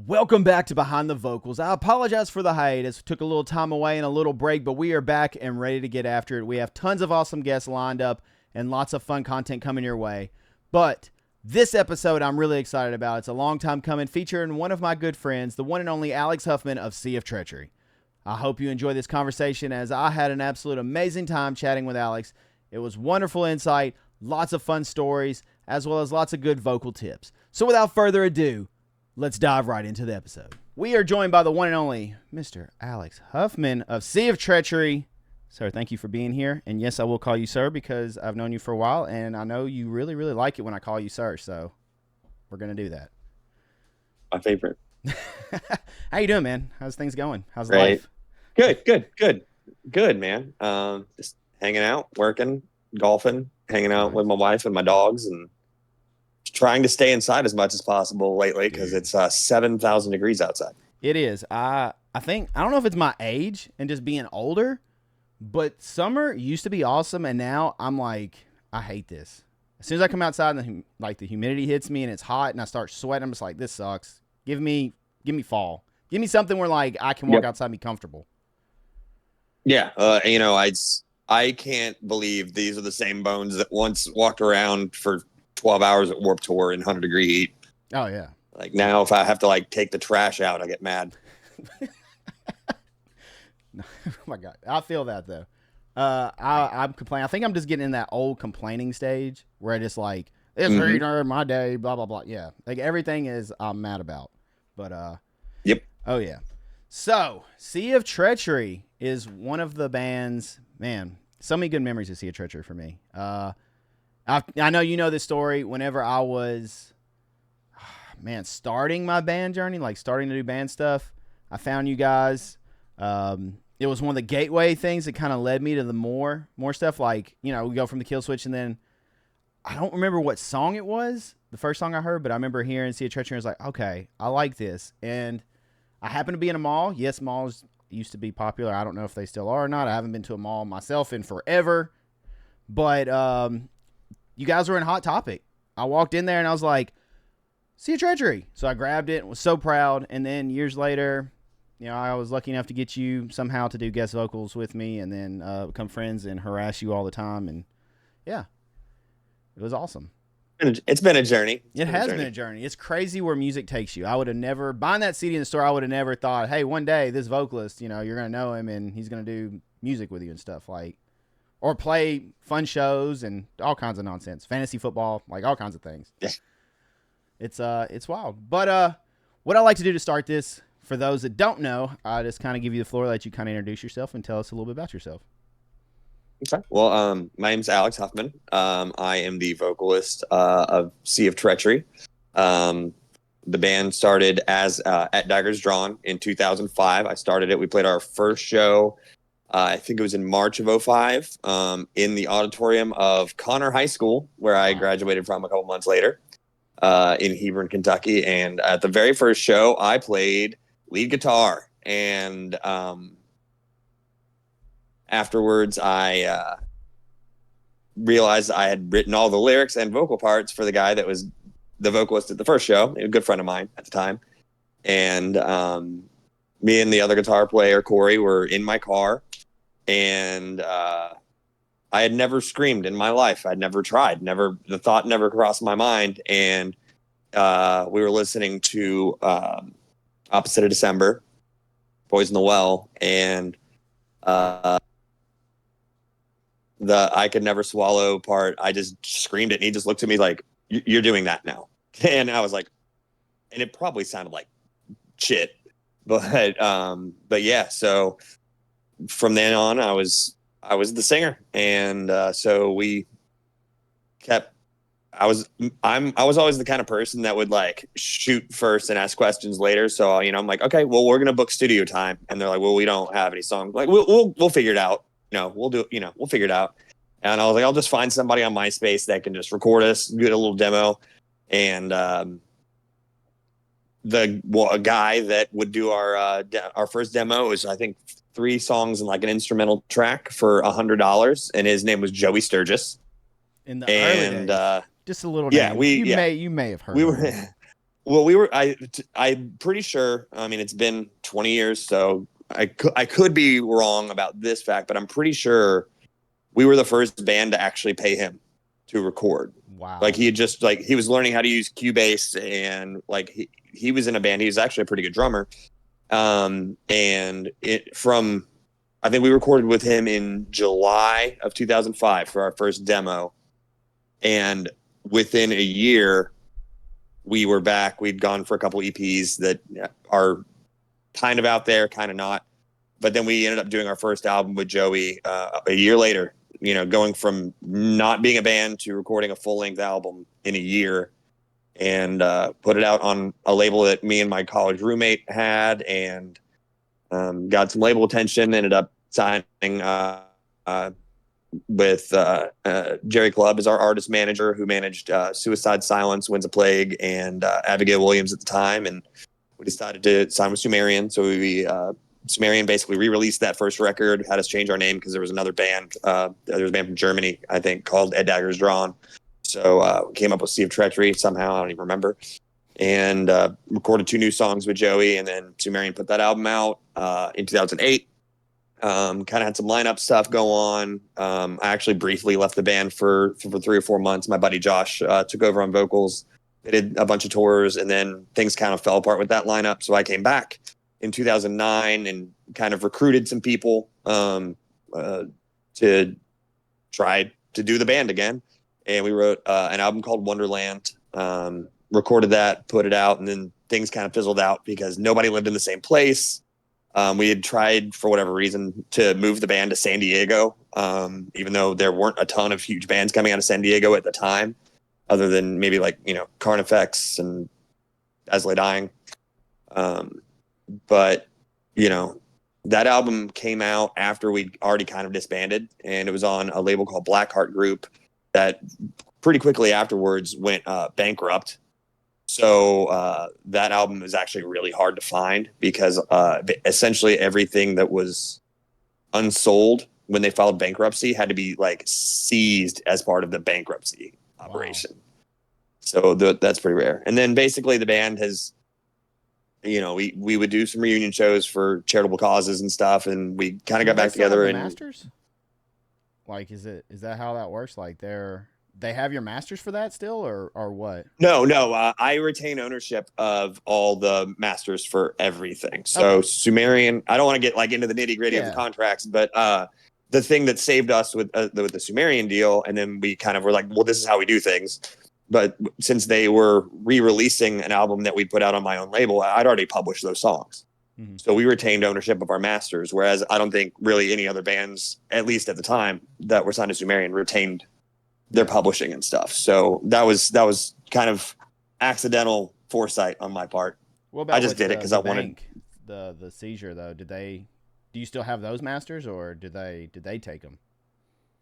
Welcome back to Behind the Vocals. I apologize for the hiatus. Took a little time away and a little break, but we are back and ready to get after it. We have tons of awesome guests lined up and lots of fun content coming your way. But this episode I'm really excited about. It's a long time coming, featuring one of my good friends, the one and only Alex Huffman of Sea of Treachery. I hope you enjoy this conversation, as I had an absolute amazing time chatting with Alex. It was wonderful insight, lots of fun stories, as well as lots of good vocal tips. So without further ado, let's dive right into the episode. We are joined by the one and only Mr. Alex Huffman of Sea of Treachery. Sir, thank you for being here. And yes, I will call you sir because I've known you for a while, and I know you really, really like it when I call you sir, so we're going to do that. My favorite. How you doing, man? How's things going? How's Right. life? Good, man. Just hanging out, working, golfing, hanging out with my wife and my dogs, and trying to stay inside as much as possible lately because it's 7,000 degrees outside. It is. I think, I don't know if it's my age and just being older, but summer used to be awesome, and now I'm like, I hate this. As soon as I come outside and the humidity hits me and it's hot and I start sweating, I'm just like, this sucks. Give me fall. Give me something where like I can walk outside and be comfortable. Yeah, I can't believe these are the same bones that once walked around for 12 hours at Warped Tour in 100-degree heat. Oh yeah. Like now, if I have to like take the trash out, I get mad. Oh my God, I feel that though. I'm complaining. I think I'm just getting in that old complaining stage where I just like, it's heater my day, blah blah blah. Yeah, like everything is I'm mad about. But Yep. Oh yeah. So Sea of Treachery is one of the bands. Man, so many good memories of Sea of Treachery for me. I know you know this story. Whenever I was, starting my band journey, like starting to do band stuff, I found you guys. It was one of the gateway things that kind of led me to the more stuff. Like, we go from the Kill Switch, and then I don't remember what song it was, the first song I heard, but I remember hearing Sea of Treachery and I was like, okay, I like this. And I happened to be in a mall. Yes, malls used to be popular. I don't know if they still are or not. I haven't been to a mall myself in forever. But you guys were in Hot Topic. I walked in there and I was like, Sea of Treachery. So I grabbed it and was so proud. And then years later, I was lucky enough to get you somehow to do guest vocals with me and then become friends and harass you all the time. And yeah, it was awesome. It's been a journey. It has been a journey. It's crazy where music takes you. I would have never, buying that CD in the store, I would have never thought, hey, one day this vocalist, you're going to know him and he's going to do music with you and stuff, like, or play fun shows and all kinds of nonsense, fantasy football, like all kinds of things. Yeah. It's wild. But what I like to do to start this, for those that don't know, I just kind of give you the floor, let you kind of introduce yourself and tell us a little bit about yourself. Okay. Well, my name's Alex Huffman. I am the vocalist of Sea of Treachery. The band started as at Daggers Drawn in 2005. I started it. We played our first show, I think it was in March of 2005, in the auditorium of Connor High School, where I graduated from a couple months later, in Hebron, Kentucky. And at the very first show, I played lead guitar. And afterwards, I realized I had written all the lyrics and vocal parts for the guy that was the vocalist at the first show, a good friend of mine at the time. And me and the other guitar player, Corey, were in my car. And I had never screamed in my life. I'd never tried. The thought never crossed my mind. And we were listening to Opposite of December, Poison the Well, and the I Could Never Swallow part, I just screamed it, and he just looked at me like, you're doing that now. And I was like, and it probably sounded like shit, but yeah, so from then on I was the singer. And so we kept, I was always the kind of person that would like shoot first and ask questions later. So, I'm like, okay, well, we're going to book studio time. And they're like, well, we don't have any songs. Like, we'll figure it out. We'll figure it out. And I was like, I'll just find somebody on MySpace that can just record us, get a little demo. And a guy that would do our first demo was, I think, 3 songs and like an instrumental track for $100. And his name was Joey Sturgis. In the early days. Just a little name. You may have heard. Well, I'm pretty sure. I mean, it's been 20 years, so I could be wrong about this fact, but I'm pretty sure we were the first band to actually pay him to record. Wow. Like he had just like he was learning how to use Cubase, and like he was in a band. He was actually a pretty good drummer. And I think we recorded with him in July of 2005 for our first demo, and within a year we were back. We'd gone for a couple EPs that are kind of out there, kind of not. But then we ended up doing our first album with Joey a year later, going from not being a band to recording a full-length album in a year, and put it out on a label that me and my college roommate had, and got some label attention, ended up signing with Jerry Clubb as our artist manager, who managed Suicide Silence, Winds of Plague, and Abigail Williams at the time. And we decided to sign with Sumerian. So Sumerian basically re-released that first record, had us change our name because there was another band. There was a band from Germany, I think, called Ed Daggers Drawn. So we came up with Sea of Treachery somehow. I don't even remember. And recorded 2 new songs with Joey. And then Sumerian put that album out in 2008. Kind of had some lineup stuff go on. I actually briefly left the band for 3 or 4 months. My buddy Josh took over on vocals. They did a bunch of tours, and then things kind of fell apart with that lineup. So I came back in 2009 and kind of recruited some people to try to do the band again. And we wrote an album called Wonderland, recorded that, put it out, and then things kind of fizzled out because nobody lived in the same place. We had tried, for whatever reason, to move the band to San Diego, even though there weren't a ton of huge bands coming out of San Diego at the time, other than maybe like, Carnifex and As Lay Dying. But, that album came out after we'd already kind of disbanded, and it was on a label called Blackheart Group that pretty quickly afterwards went bankrupt. So that album is actually really hard to find because essentially everything that was unsold when they filed bankruptcy had to be like seized as part of the bankruptcy operation. Wow. So that's pretty rare. And then basically the band has, we would do some reunion shows for charitable causes and stuff, and we kind of got back together. And masters, like, is that how that works? Like they have your masters for that still, or what? No. I retain ownership of all the masters for everything. So okay. Sumerian, I don't want to get like into the nitty gritty of the contracts, but the thing that saved us with the Sumerian deal, and then we kind of were like, well, this is how we do things. But since they were re-releasing an album that we put out on my own label, I'd already published those songs. Mm-hmm. So we retained ownership of our masters, whereas I don't think really any other bands, at least at the time, that were signed to Sumerian retained their publishing and stuff. So that was kind of accidental foresight on my part. I just did it because I wanted the seizure though. Do you still have those masters, or did they take them?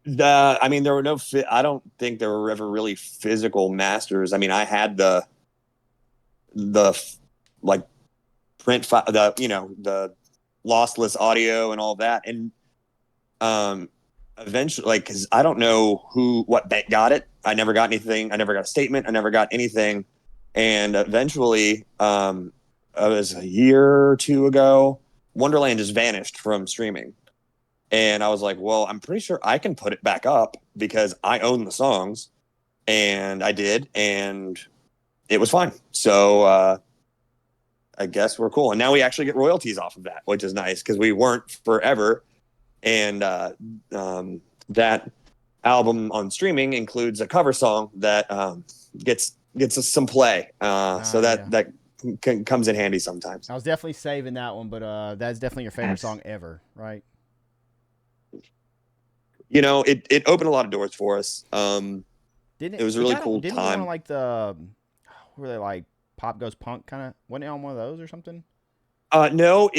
I mean, there were no. I don't think there were ever really physical masters. I mean, I had the like print file, the lossless audio and all that, and eventually, like, because I don't know what bank got it. I never got anything. I never got a statement. I never got anything. And eventually, it was a year or 2 ago, Wonderland just vanished from streaming. And I was like, well, I'm pretty sure I can put it back up because I own the songs. And I did, and it was fine. So I guess we're cool. And now we actually get royalties off of that, which is nice because we weren't forever. And that album on streaming includes a cover song that gets us some play. So that comes in handy sometimes. I was definitely saving that one, but that's definitely your favorite song ever, right? It opened a lot of doors for us. It was a really cool time. Didn't you want like were they like Pop Goes Punk kind of? Wasn't it on one of those or something? No,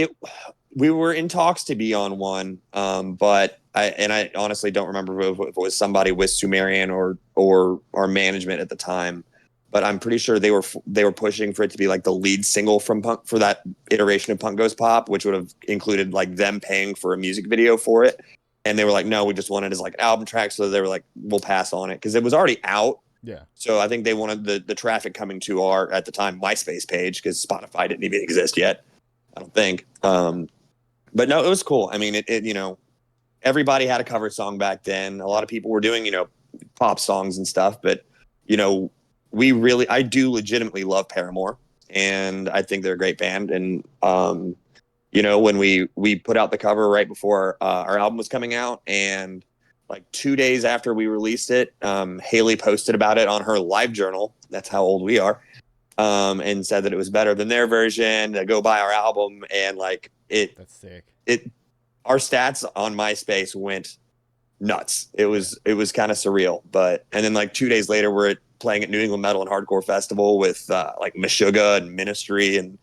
we were in talks to be on one, but I honestly don't remember if it was somebody with Sumerian or our management at the time. But I'm pretty sure they were pushing for it to be like the lead single from Punk for that iteration of Punk Goes Pop, which would have included like them paying for a music video for it. And they were like, no, we just want it as like an album track. So they were like, we'll pass on it because it was already out. Yeah. So I think they wanted the traffic coming to our, at the time, MySpace page, because Spotify didn't even exist yet, I don't think. But no, it was cool. I mean, everybody had a cover song back then. A lot of people were doing, pop songs and stuff. But, I do legitimately love Paramore, and I think they're a great band. And, when we put out the cover right before our album was coming out, and like 2 days after we released it, Haley posted about it on her live journal. That's how old we are. And said that it was better than their version, to go buy our album. And like That's sick. Our stats on MySpace went nuts. It was kind of surreal. And then like 2 days later, we're playing at New England Metal and Hardcore Festival with like Meshuggah and Ministry, and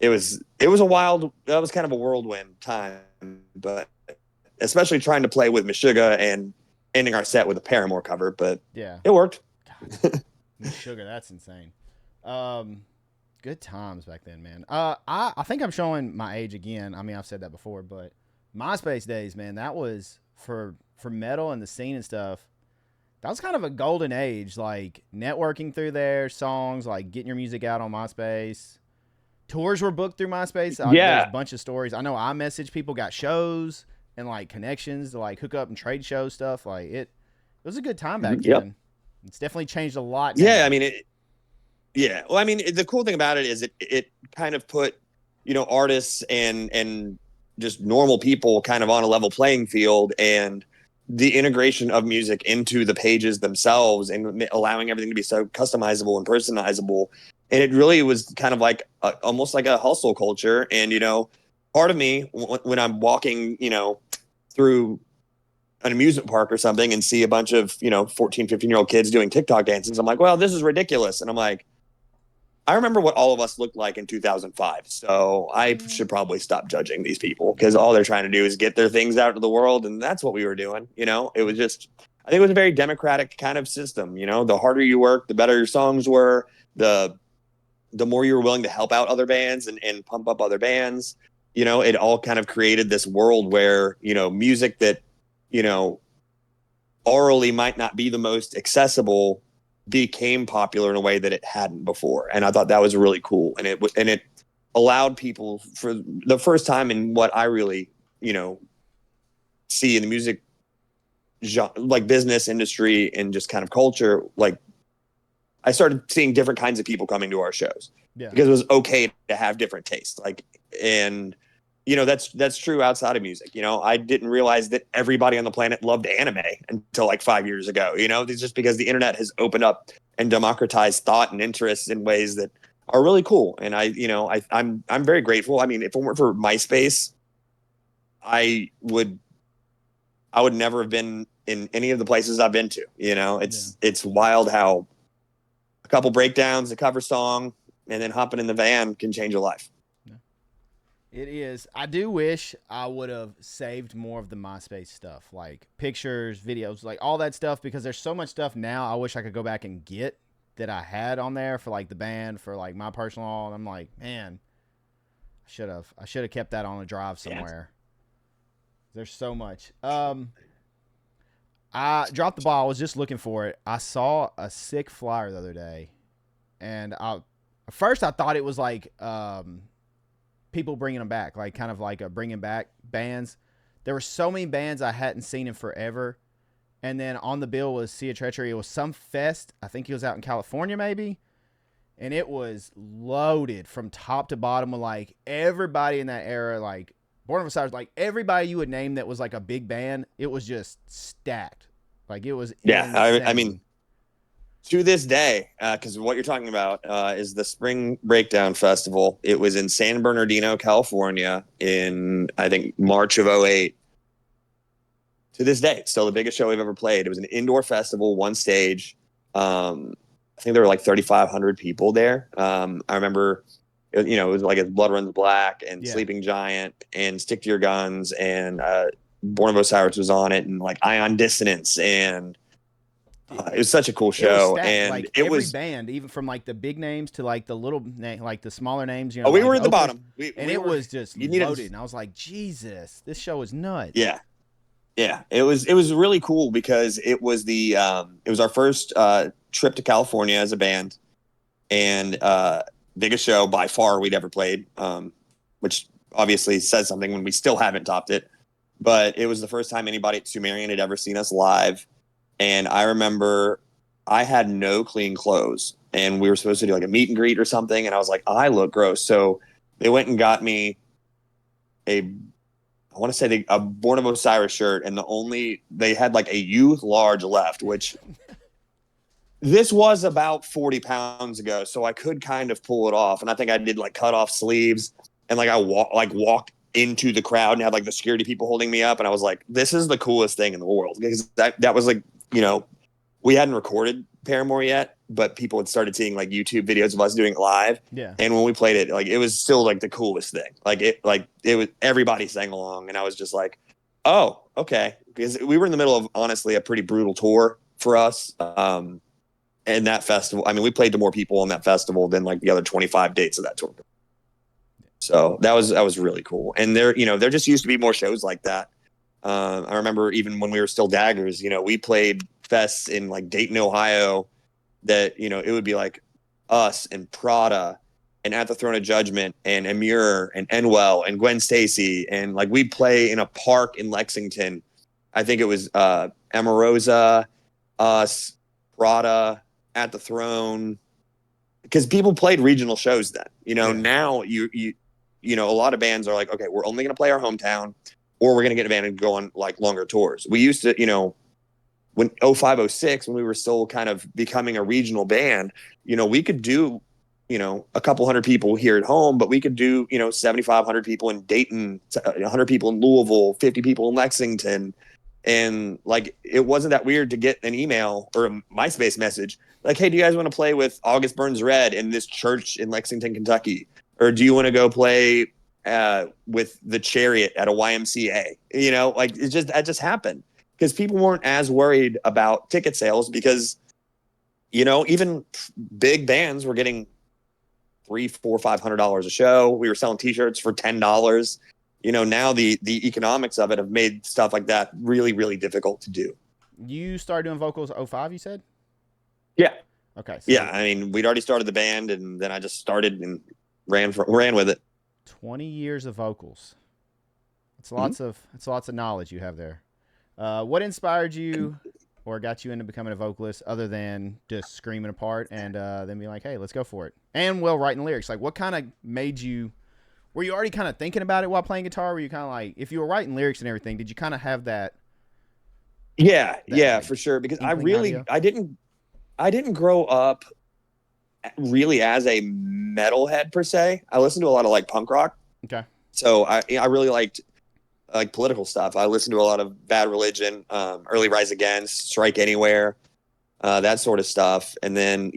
it was that was kind of a whirlwind time. But especially trying to play with Meshuggah and ending our set with a Paramore cover, but yeah, it worked. God, Meshuggah, that's insane. Good times back then, man. I think I'm showing my age again. I mean, I've said that before, but MySpace days, man, that was for metal and the scene and stuff. That was kind of a golden age, like networking through there, songs, like getting your music out on MySpace. Tours were booked through MySpace. There's a bunch of stories. I know I messaged people, got shows and like connections to like hook up and trade show stuff. Like it was a good time back then. It's definitely changed a lot now. Yeah, I mean, well, I mean, the cool thing about it is it kind of put, artists and just normal people kind of on a level playing field, and the integration of music into the pages themselves and allowing everything to be so customizable and personalizable. And it really was kind of like almost like a hustle culture. And, part of me when I'm walking, through an amusement park or something and see a bunch of, 14, 15-year-old kids doing TikTok dances, I'm like, well, this is ridiculous. And I'm like, I remember what all of us looked like in 2005. So I should probably stop judging these people, because all they're trying to do is get their things out to the world. And that's what we were doing. It was just, I think it was a very democratic kind of system. The harder you worked, the better your songs were, the more you were willing to help out other bands and pump up other bands. It all kind of created this world where, music that, orally might not be the most accessible became popular in a way that it hadn't before. And I thought that was really cool. And it allowed people, for the first time in what I really, see in the music genre, like business industry and just kind of culture, like I started seeing different kinds of people coming to our shows, because it was okay to have different tastes. Like, and that's true outside of music. I didn't realize that everybody on the planet loved anime until like 5 years ago. It's just because the internet has opened up and democratized thought and interests in ways that are really cool. And I'm very grateful. I mean, if it weren't for MySpace, I would never have been in any of the places I've been to. It's wild how a couple breakdowns, a cover song, and then hopping in the van can change your life. It is. I do wish I would have saved more of the MySpace stuff, like pictures, videos, like all that stuff, because there's so much stuff now I wish I could go back and get that I had on there for like the band, for like my personal. And I'm like, man, I should have kept that on a drive somewhere. Yeah. There's so much. I dropped the ball. I was just looking for it. I saw a sick flyer the other day, and at first I thought it was like people bringing them back, like kind of like a bringing back bands. There were so many bands I hadn't seen in forever. And then on the bill was Sea of Treachery. It was some fest. I think it was out in California maybe. And it was loaded from top to bottom with like everybody in that era, like Born of Osiris, like everybody you would name that was like a big band. It was just stacked. Like it was insane. I mean, to this day, because what you're talking about is the Spring Breakdown Festival. It was in San Bernardino, California in, I think, March of 2008. To this day, it's still the biggest show we've ever played. It was an indoor festival, one stage. I think there were like 3,500 people there. I remember, it was like Blood Runs Black and Sleeping Giant and Stick to Your Guns, and Born of Osiris was on it, and like Ion Dissonance, and it was such a cool show. And like it every was band, even from like the big names to like the little like the smaller names. We like were at the bottom, it was just loaded. And I was like, Jesus, this show is nuts. Yeah, it was really cool, because it was our first trip to California as a band, and biggest show by far we'd ever played, which obviously says something when we still haven't topped it. But it was the first time anybody at Sumerian had ever seen us live. And I remember I had no clean clothes, and we were supposed to do like a meet and greet or something. And I was like, I look gross. So they went and got me a Born of Osiris shirt. And they had like a youth large left, which this was about 40 pounds ago. So I could kind of pull it off. And I think I did like cut off sleeves, and like I walked into the crowd and had like the security people holding me up. And I was like, this is the coolest thing in the world, because that was like, we hadn't recorded Paramore yet, but people had started seeing like YouTube videos of us doing it live. Yeah. And when we played it, like, it was still like the coolest thing. It was, everybody sang along, and I was just like, oh, okay. Because we were in the middle of, honestly, a pretty brutal tour for us. And that festival, I mean, we played to more people on that festival than like the other 25 dates of that tour. So that was really cool. And there just used to be more shows like that. I remember even when we were still Daggers, we played fests in like Dayton, Ohio, that, it would be like us and Prada and At the Throne of Judgment and Amur and Enwell and Gwen Stacy. And like, we'd play in a park in Lexington. I think it was Amarosa, us, Prada, At the Throne, because people played regional shows then. Now a lot of bands are like, okay, we're only going to play our hometown, or we're going to get a band and go on like longer tours. We used to, when 0506, when we were still kind of becoming a regional band, we could do, a couple hundred people here at home, but we could do, 7,500 people in Dayton, 100 people in Louisville, 50 people in Lexington. And like, it wasn't that weird to get an email or a MySpace message like, hey, do you guys want to play with August Burns Red in this church in Lexington, Kentucky? Or do you want to go play with the Chariot at a YMCA? Like, that just happened because people weren't as worried about ticket sales, because, even big bands were getting $300, $400, $500 a show. We were selling T-shirts for $10. Now the economics of it have made stuff like that really, really difficult to do. You started doing vocals 05, you said? Yeah. Okay. So yeah. I mean, we'd already started the band, and then I just started and ran with it. 20 years of vocals. It's lots of knowledge you have there. What inspired you or got you into becoming a vocalist, other than just screaming a part and then being like, hey, let's go for it? And writing lyrics. Like, what kind of made you? Were you already kind of thinking about it while playing guitar? Were you kind of like, if you were writing lyrics and everything, did you kind of have that? Yeah, like, for sure. Because idea? I didn't grow up really as a metalhead per se. I listened to a lot of like punk rock. Okay. So I really liked like political stuff. I listened to a lot of Bad Religion, Early Rise Against, Strike Anywhere, that sort of stuff. And then,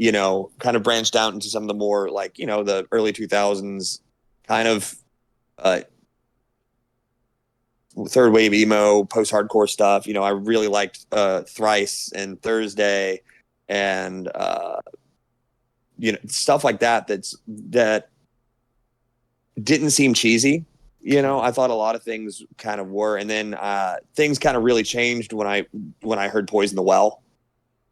kind of branched out into some of the more like, the early 2000s kind of third wave emo, post-hardcore stuff. I really liked Thrice and Thursday and stuff like that that didn't seem cheesy. I thought a lot of things kind of were. And then things kind of really changed when I heard Poison the Well,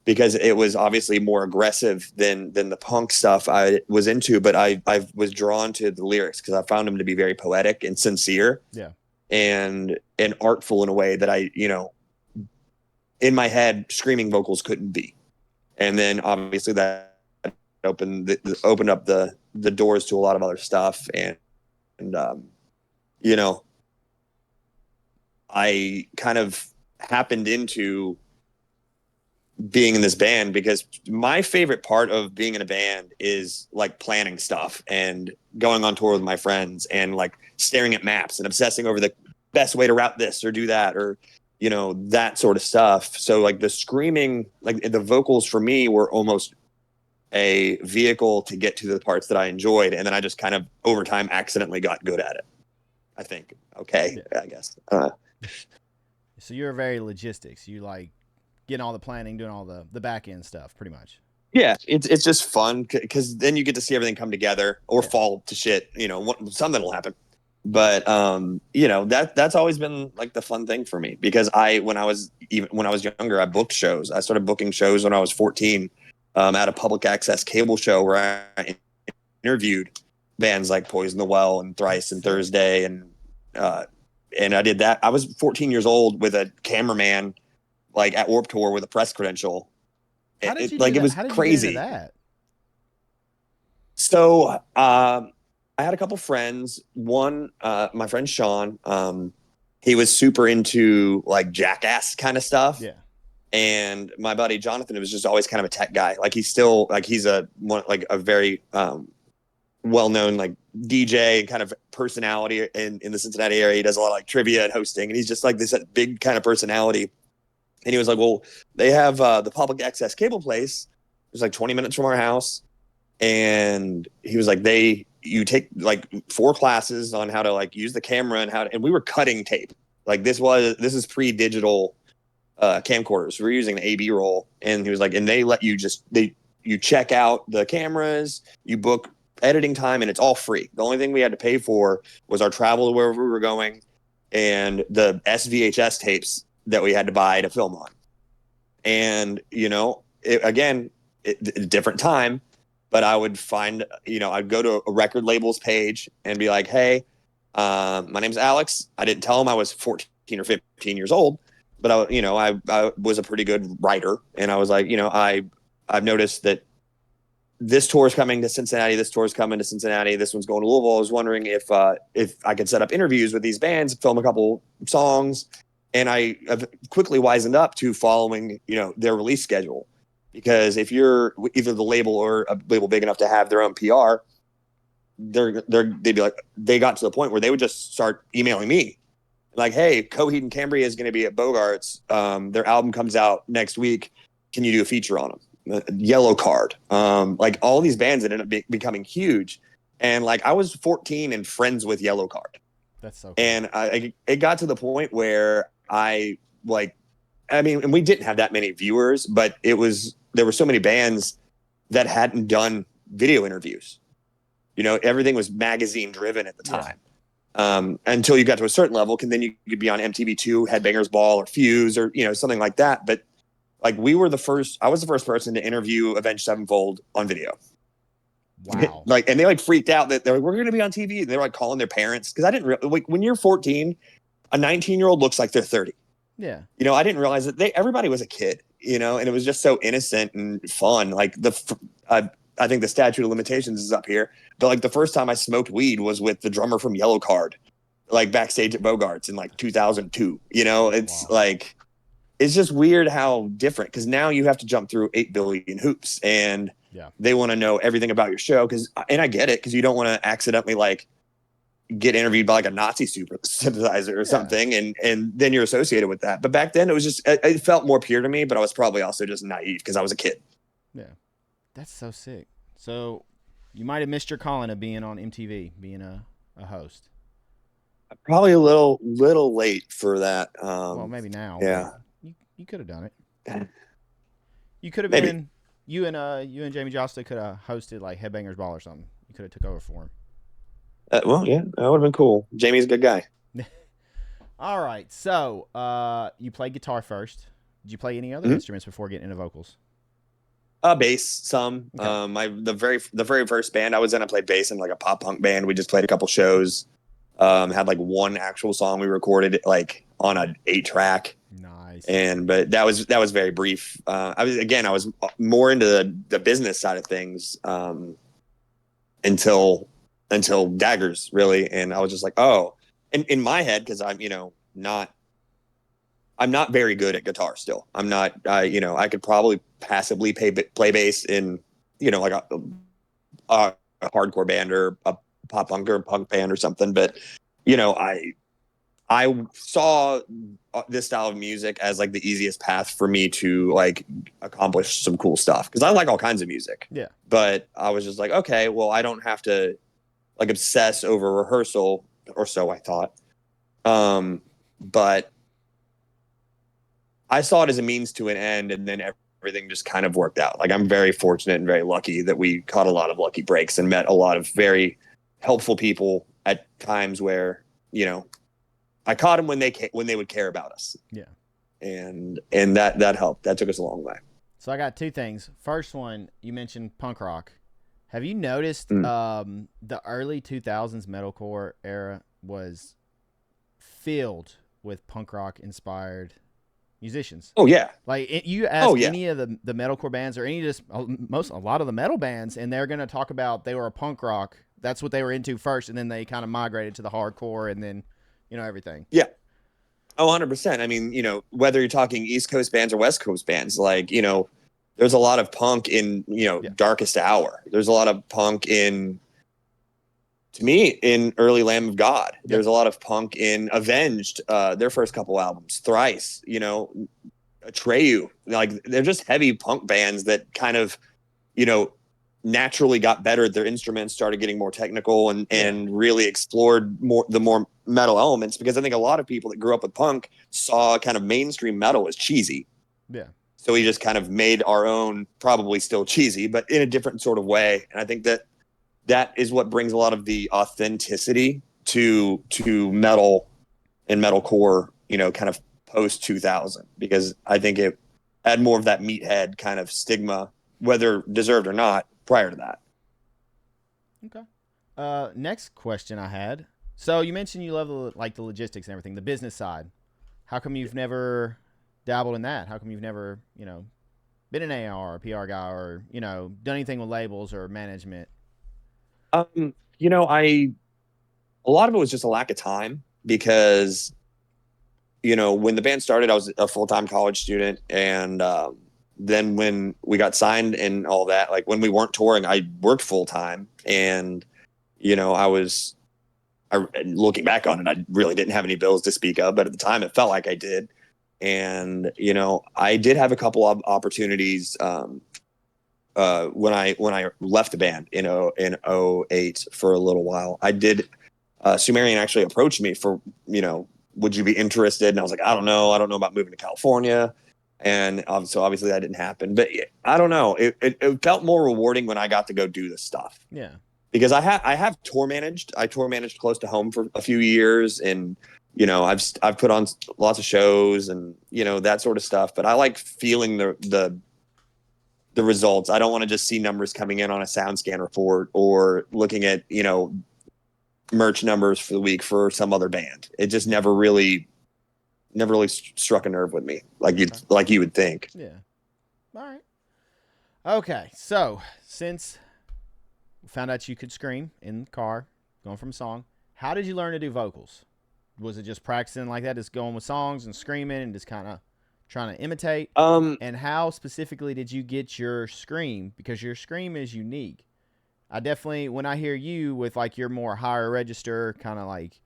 because it was obviously more aggressive than the punk stuff I was into. But I was drawn to the lyrics because I found them to be very poetic and sincere. Yeah. And artful in a way that I, in my head, screaming vocals couldn't be. And then obviously that opened up the doors to a lot of other stuff. And I kind of happened into being in this band because my favorite part of being in a band is like planning stuff and going on tour with my friends and like staring at maps and obsessing over the best way to route this or do that, or that sort of stuff. So like the screaming, like the vocals for me were almost a vehicle to get to the parts that I enjoyed, and then I just kind of over time accidentally got good at it, I think. Okay. Yeah. I guess so you're very logistics. You like getting all the planning, doing all the back end stuff, pretty much. Yeah, it's just fun because then you get to see everything come together or fall to shit. Something will happen. But that's always been like the fun thing for me, because when I was younger, I booked shows. I started booking shows when I was 14, at a public access cable show where I interviewed bands like Poison the Well and Thrice and Thursday, and I did that. I was 14 years old with a cameraman, like at Warped Tour with a press credential. How did you Like do it that? was How did you get crazy. into that? So I had a couple friends. One, my friend Sean, he was super into like Jackass kind of stuff. Yeah. And my buddy Jonathan was just always kind of a tech guy. Like he's still like he's a very well-known like DJ kind of personality in the Cincinnati area. He does a lot of like trivia and hosting, and he's just like this big kind of personality. And he was like, well, they have the public access cable place. It was like 20 minutes from our house. And he was like, you take like 4 classes on how to like use the camera and we were cutting tape. Like this is pre-digital camcorders. We were using an AB roll. And he was like, and they let you you check out the cameras, you book editing time, and it's all free. The only thing we had to pay for was our travel to wherever we were going and the SVHS tapes that we had to buy to film on. And, different time, but I would find, I'd go to a record label's page and be like, hey, my name's Alex. I didn't tell him I was 14 or 15 years old, but I was a pretty good writer. And I was like, I've noticed that this tour is coming to Cincinnati. This tour is coming to Cincinnati. This one's going to Louisville. I was wondering if I could set up interviews with these bands, film a couple songs. And I quickly wisened up to following, their release schedule. Because if you're either the label or a label big enough to have their own PR, they'd be like, they got to the point where they would just start emailing me. Like, hey, Coheed and Cambria is going to be at Bogart's. Their album comes out next week. Can you do a feature on them? Yellow Card. Like all these bands that ended up becoming huge. And like I was 14 and friends with Yellow Card. That's so cool. And it got to the point where and we didn't have that many viewers, but there were so many bands that hadn't done video interviews. Everything was magazine driven at the time. Until you got to a certain level, and then you could be on MTV2, Headbangers Ball, or Fuse, or something like that. But like I was the first person to interview Avenged Sevenfold on video. Wow. And they freaked out that we're going to be on TV. And they're like calling their parents because I didn't when you're 14, a 19-year-old looks like they're 30. Yeah. I didn't realize that everybody was a kid, and it was just so innocent and fun. Like I think the statute of limitations is up here, but like the first time I smoked weed was with the drummer from Yellow Card, like backstage at Bogart's in like 2002. It's Wow. like, it's just weird how different, because now you have to jump through 8 billion hoops and they want to know everything about your show. And I get it, because you don't want to accidentally like get interviewed by like a Nazi sympathizer or something, and then you're associated with that. But back then it was just, it felt more pure to me, but I was probably also just naive because I was a kid. Yeah. That's so sick. So you might have missed your calling of being on MTV, being a host. Probably a little late for that. Well, maybe now. Yeah. You could have done it. You could have Maybe. been, you and Jamie Josta could have hosted like Headbangers Ball or something. You could have took over for him. Well, yeah, that would have been cool. Jamie's a good guy. All right. So you played guitar first. Did you play any other instruments before getting into vocals? Bass, some. Okay. The very first band I was in, I played bass in like a pop punk band. We just played a couple shows. Had like one actual song we recorded like on an 8-track. Nice. But that was very brief. I was more into the business side of things until Daggers, really, and I was just like, oh, in my head, because I'm not very good at guitar still. I'm not, I could probably passably play bass in, like a hardcore band or a pop punk or punk band or something. But, I saw this style of music as like the easiest path for me to like accomplish some cool stuff. Cause I like all kinds of music. Yeah. But I was just like, okay, well, I don't have to like obsess over rehearsal, or so I thought. But I saw it as a means to an end, and then everything just kind of worked out. Like I'm very fortunate and very lucky that we caught a lot of lucky breaks and met a lot of very helpful people at times where, I caught them when they would care about us. Yeah. And that helped. That took us a long way. So I got two things. First one, you mentioned punk rock. Have you noticed the early 2000s metalcore era was filled with punk rock inspired musicians? Oh yeah. Like you Oh ask yeah. any of the metalcore bands or any just a lot of the metal bands, and they're gonna talk about they were a punk rock. That's what they were into first, and then they kind of migrated to the hardcore, and then everything. Yeah. Oh, 100%. I mean, whether you're talking East Coast bands or West Coast bands, like, there's a lot of punk in, Yeah. Darkest Hour. There's a lot of punk to me, in early Lamb of God. Yeah. There's a lot of punk in Avenged, their first couple albums, Thrice, Atreyu. Like, they're just heavy punk bands that kind of, naturally got better at their instruments, started getting more technical and really explored the more metal elements, because I think a lot of people that grew up with punk saw kind of mainstream metal as cheesy. Yeah. So we just kind of made our own, probably still cheesy, but in a different sort of way. And I think that is what brings a lot of the authenticity to metal and metalcore, kind of post 2000, because I think it had more of that meathead kind of stigma, whether deserved or not, prior to that. Okay. Next question I had. So you mentioned you love the logistics and everything, the business side. How come you've never dabbled in that? How come you've never, been an AR or PR guy or, done anything with labels or management? A lot of it was just a lack of time, because, when the band started, I was a full-time college student. And then when we got signed and all that, like when we weren't touring, I worked full-time. And, looking back on it, I really didn't have any bills to speak of, but at the time it felt like I did. And, I did have a couple of opportunities when I left the band in 08 for a little while. I did Sumerian actually approached me for, would you be interested? And I was like, I don't know about moving to California. And so obviously that didn't happen, but I don't know. It felt more rewarding when I got to go do this stuff. Yeah. Because I have tour managed. I tour managed close to home for a few years, and I've put on lots of shows and that sort of stuff. But I like feeling the results. I don't want to just see numbers coming in on a SoundScan report or looking at merch numbers for the week for some other band. It just never really struck a nerve with me like you would think. Yeah. All right. Okay. So since we found out you could scream in the car, going from song, how did you learn to do vocals? Was it just practicing like that, just going with songs and screaming and just kind of trying to imitate? And how specifically did you get your scream? Because your scream is unique. I definitely, when I hear you with like your more higher register, kind of like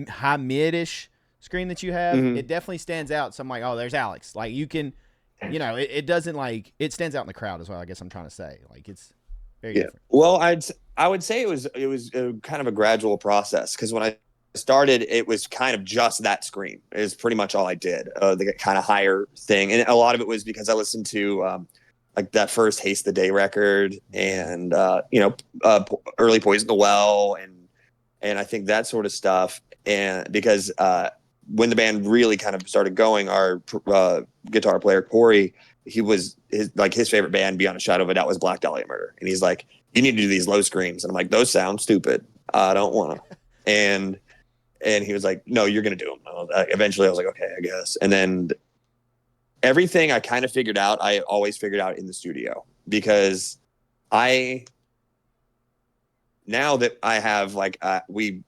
high mid-ish scream that you have, it definitely stands out. So I'm like, oh, there's Alex. Like you can, it doesn't like, it stands out in the crowd as well, I guess I'm trying to say. Like it's very different. Well, I would say it was kind of a gradual process, because when I started, it was kind of just that scream. It was pretty much all I did, the kind of higher thing. And a lot of it was because I listened to like that first Haste the Day record and, early Poison the Well and I think that sort of stuff. And because when the band really kind of started going, our guitar player, Corey, his favorite band beyond a shadow of a doubt was Black Dahlia Murder. And he's like, you need to do these low screams. And I'm like, those sound stupid. I don't want to. And he was like, no, you're going to do them. Eventually I was like, okay, I guess. And then everything I kind of figured out, I always figured out in the studio, because now that I have we've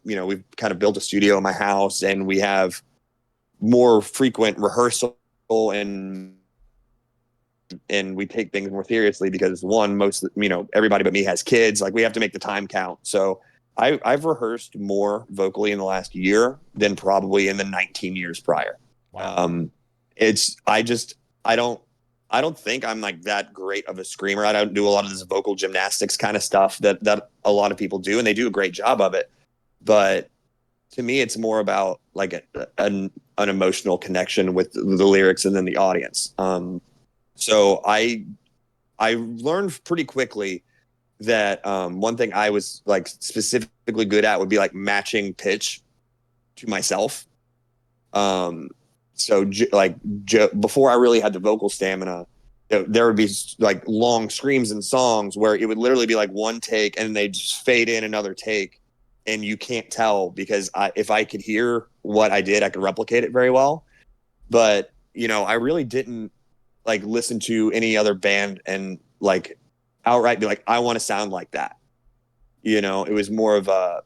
kind of built a studio in my house, and we have more frequent rehearsal, and we take things more seriously, because everybody but me has kids. Like we have to make the time count. So I've rehearsed more vocally in the last year than probably in the 19 years prior. Wow. I don't think I'm like that great of a screamer. I don't do a lot of this vocal gymnastics kind of stuff that a lot of people do, and they do a great job of it. But to me, it's more about like an emotional connection with the lyrics and then the audience. So I learned pretty quickly that one thing I was like specifically good at would be like matching pitch to myself. So before I really had the vocal stamina, there would be like long screams and songs where it would literally be like one take and they just fade in another take, and you can't tell because if I could hear what I did, I could replicate it very well. But I really didn't like listen to any other band and like outright be like, I want to sound like that. It was more of a,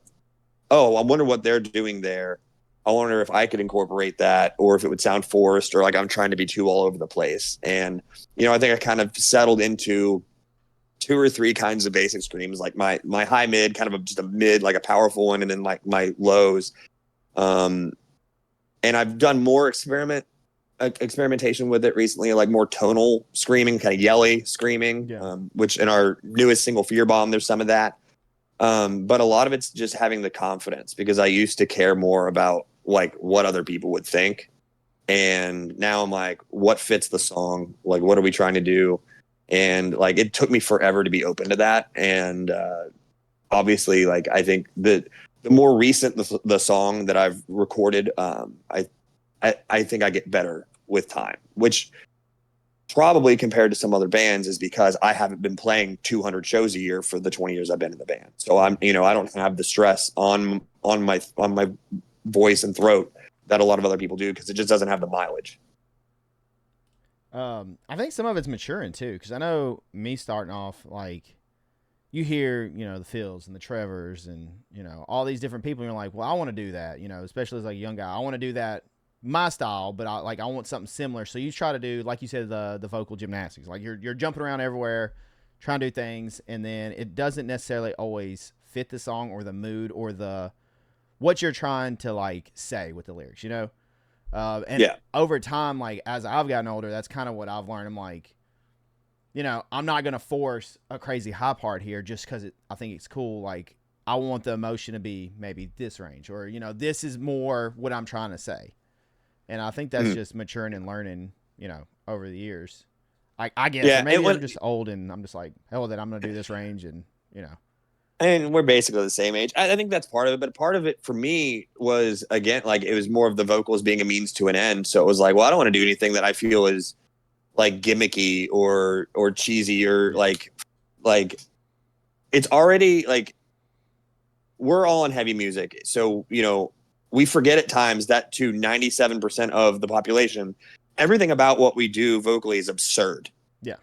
oh, I wonder what they're doing there. I wonder if I could incorporate that, or if it would sound forced, or like I'm trying to be too all over the place. And I think I kind of settled into 2 or 3 kinds of basic screams, like my high mid, kind of just a mid, like a powerful one, and then like my lows. And I've done more experimentation with it recently, like more tonal screaming, kind of yelly screaming, which in our newest single, Fear Bomb, there's some of that. But a lot of it's just having the confidence, because I used to care more about like what other people would think. And now I'm like, what fits the song? Like, what are we trying to do? And like, it took me forever to be open to that. And, obviously, like, I think that the more recent the song that I've recorded, I think I get better with time, which probably compared to some other bands is because I haven't been playing 200 shows a year for the 20 years I've been in the band. So I don't have the stress on my voice and throat that a lot of other people do, because it just doesn't have the mileage. I think some of it's maturing too, because I know me starting off, like, you hear, the Phils and the Trevors and, all these different people, and you're like, well, I want to do that, especially as like a young guy. I want to do that, my style, but I want something similar. So you try to do, like you said, the vocal gymnastics. Like you're jumping around everywhere, trying to do things, and then it doesn't necessarily always fit the song or the mood or what you're trying to like say with the lyrics, And over time, like as I've gotten older, that's kind of what I've learned. I'm like, I'm not gonna force a crazy high part here just because I think it's cool. Like I want the emotion to be maybe this range, or this is more what I'm trying to say. And I think that's just maturing and learning, over the years. I guess, or maybe I'm just old and I'm just like, hell, that I'm gonna do this range, and And we're basically the same age. I think that's part of it, but part of it for me was, again, like it was more of the vocals being a means to an end. So it was like, well, I don't want to do anything that I feel is like gimmicky or cheesy or like it's already like, we're all in heavy music. So, we forget at times that to 97% of the population, everything about what we do vocally is absurd. Yeah.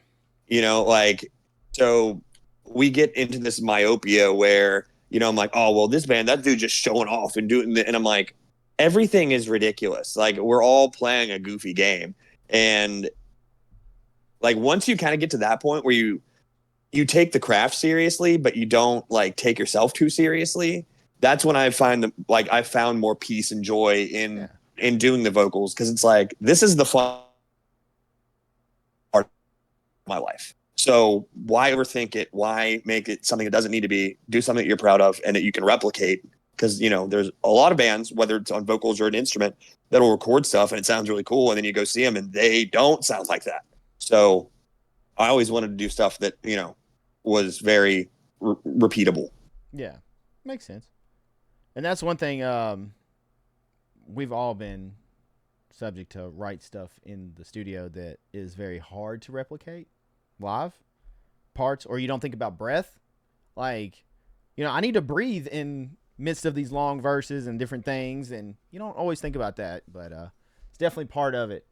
Like, so we get into this myopia where, I'm like, oh, well, this band, that dude just showing off and doing and I'm like, everything is ridiculous. Like, we're all playing a goofy game. And like, once you kind of get to that point where you take the craft seriously, but you don't like take yourself too seriously, that's when I find I found more peace and joy in doing the vocals. Cause it's like, this is the fun part of my life. So why overthink it? Why make it something it doesn't need to be? Do something that you're proud of and that you can replicate. Because, there's a lot of bands, whether it's on vocals or an instrument, that'll record stuff and it sounds really cool. And then you go see them and they don't sound like that. So I always wanted to do stuff that, was very repeatable. Yeah, makes sense. And that's one thing we've all been subject to write stuff in the studio that is very hard to replicate live parts, or you don't think about breath. Like, I need to breathe in midst of these long verses and different things, and you don't always think about that, but it's definitely part of it.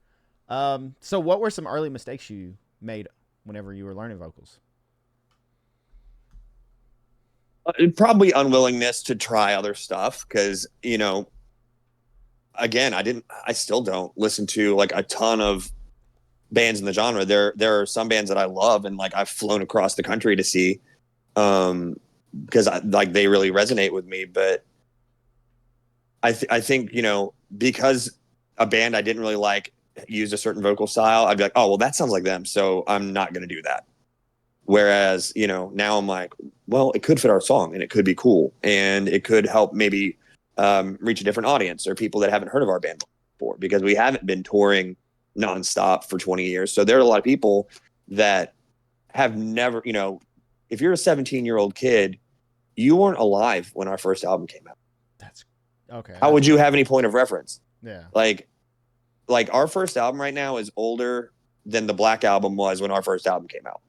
So what were some early mistakes you made whenever you were learning vocals? Probably unwillingness to try other stuff, because again, I still don't listen to like a ton of bands in the genre. There are some bands that I love and like I've flown across the country to see, because they really resonate with me. But I think because a band I didn't really like used a certain vocal style, I'd be like, oh well, that sounds like them, so I'm not going to do that. Whereas, now I'm like, well, it could fit our song and it could be cool and it could help maybe reach a different audience or people that haven't heard of our band before, because we haven't been touring nonstop for 20 years. So there are a lot of people that have never, if you're a 17-year-old kid, you weren't alive when our first album came out. That's okay. How would you have any point of reference? Yeah. Like our first album right now is older than the Black Album was when our first album came out.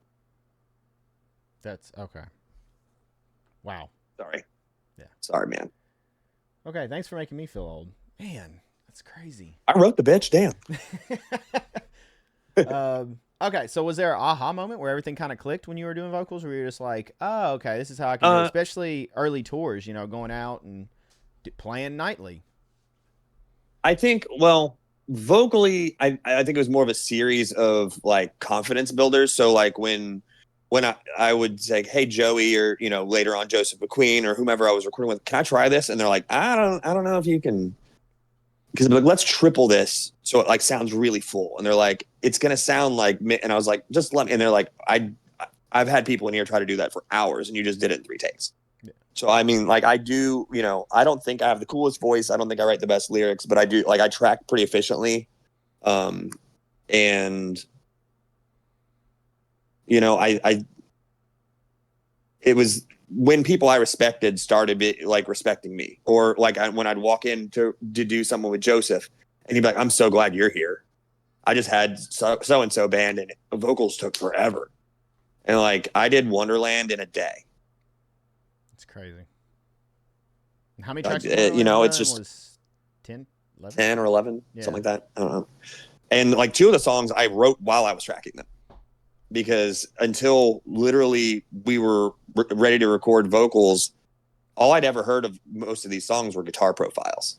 That's okay. Wow. Sorry. Yeah. Sorry, man. Okay, thanks for making me feel old. Man, that's crazy. I wrote the bitch. Damn. Okay, so was there an aha moment where everything kind of clicked when you were doing vocals, where you were just like, oh, okay, this is how I can do it, especially early tours, going out and playing nightly? I think, well, vocally, I think it was more of a series of like confidence builders. So like when I would say, hey, Joey, or, later on Joseph McQueen or whomever I was recording with, can I try this? And they're like, I don't know if you can, because like, let's triple this. So it like sounds really full. And they're like, it's going to sound like, and I was like, just let me, and they're like, I've had people in here try to do that for hours and you just did it in 3 takes. Yeah. So, I mean, like I do, I don't think I have the coolest voice. I don't think I write the best lyrics, but I do, like, I track pretty efficiently. And it was when people I respected started like respecting me, or like when I'd walk in to do something with Joseph and he'd be like, I'm so glad you're here. I just had so-and-so band and vocals took forever. And like, I did Wonderland in a day. It's crazy. How many tracks? It's just was 10, 11? 10 or 11, something like that. I don't know. And like 2 of the songs I wrote while I was tracking them, because until literally we were ready to record vocals, all I'd ever heard of most of these songs were guitar profiles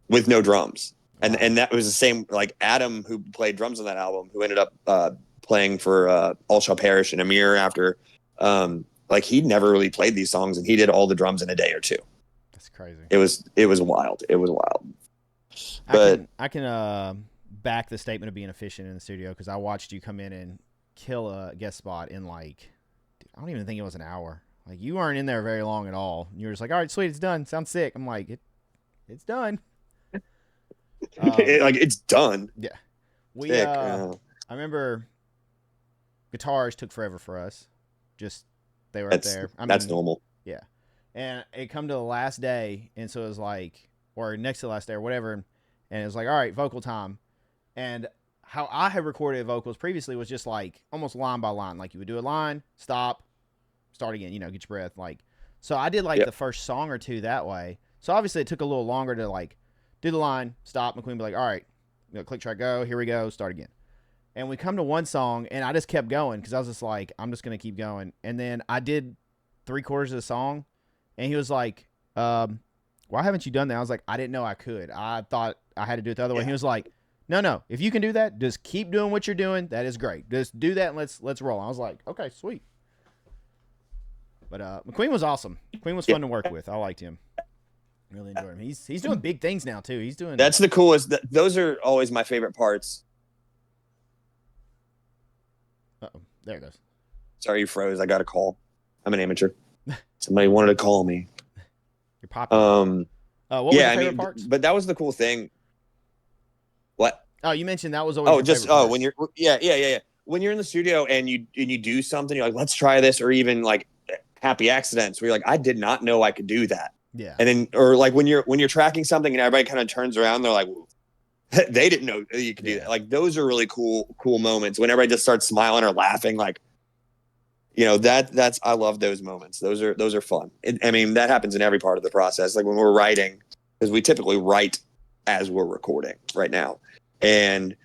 with no drums. Wow. And that was the same, like Adam, who played drums on that album, who ended up playing for All Shall Perish and Amir after, like he'd never really played these songs, and he did all the drums in a day or 2. That's crazy. It was wild. It was wild. But I can back the statement of being efficient in the studio, because I watched you come in and kill a guest spot in like, I don't even think it was an hour. Like, you weren't in there very long at all. You were just like, all right, sweet, it's done. Sounds sick. I'm like, it's done. Like, it's done. Yeah. I remember guitars took forever for us. Just, they were up there. That's normal. Yeah. And it come to the last day, and so it was like, or next to the last day or whatever, and it was like, all right, vocal time. And how I had recorded vocals previously was just like almost line by line. Like, you would do a line, stop, start again, get your breath. Like, so I did like the first song or 2 that way. So obviously it took a little longer to like do the line, stop, McQueen be like, all right, click track, go, here we go, start again. And we come to one song, and I just kept going, because I was just like, I'm just going to keep going. And then I did 3/4 of the song, and he was like, why haven't you done that? I was like, I didn't know I could. I thought I had to do it the other way. He was like, no, if you can do that, just keep doing what you're doing. That is great. Just do that, and let's roll. I was like, okay, sweet. But McQueen was awesome. McQueen was fun to work with. I liked him. Really enjoyed him. He's doing big things now too. He's doing. That's the coolest. Those are always my favorite parts. There it goes. Sorry, you froze. I got a call. I'm an amateur. Somebody wanted to call me. You're popular. What was your favorite parts? But that was the cool thing. What? Oh, you mentioned that was always. When you're when you're in the studio and you do something, you're like, let's try this, or even like Happy Accidents, where you're like, I did not know I could do that. Yeah. And then, or like when you're tracking something and everybody kind of turns around, they're like, they didn't know you could do that. Like, those are really cool moments when everybody just starts smiling or laughing. Like, that's, I love those moments. Those are fun. I mean, that happens in every part of the process. Like when we're writing, because we typically write as we're recording right now. And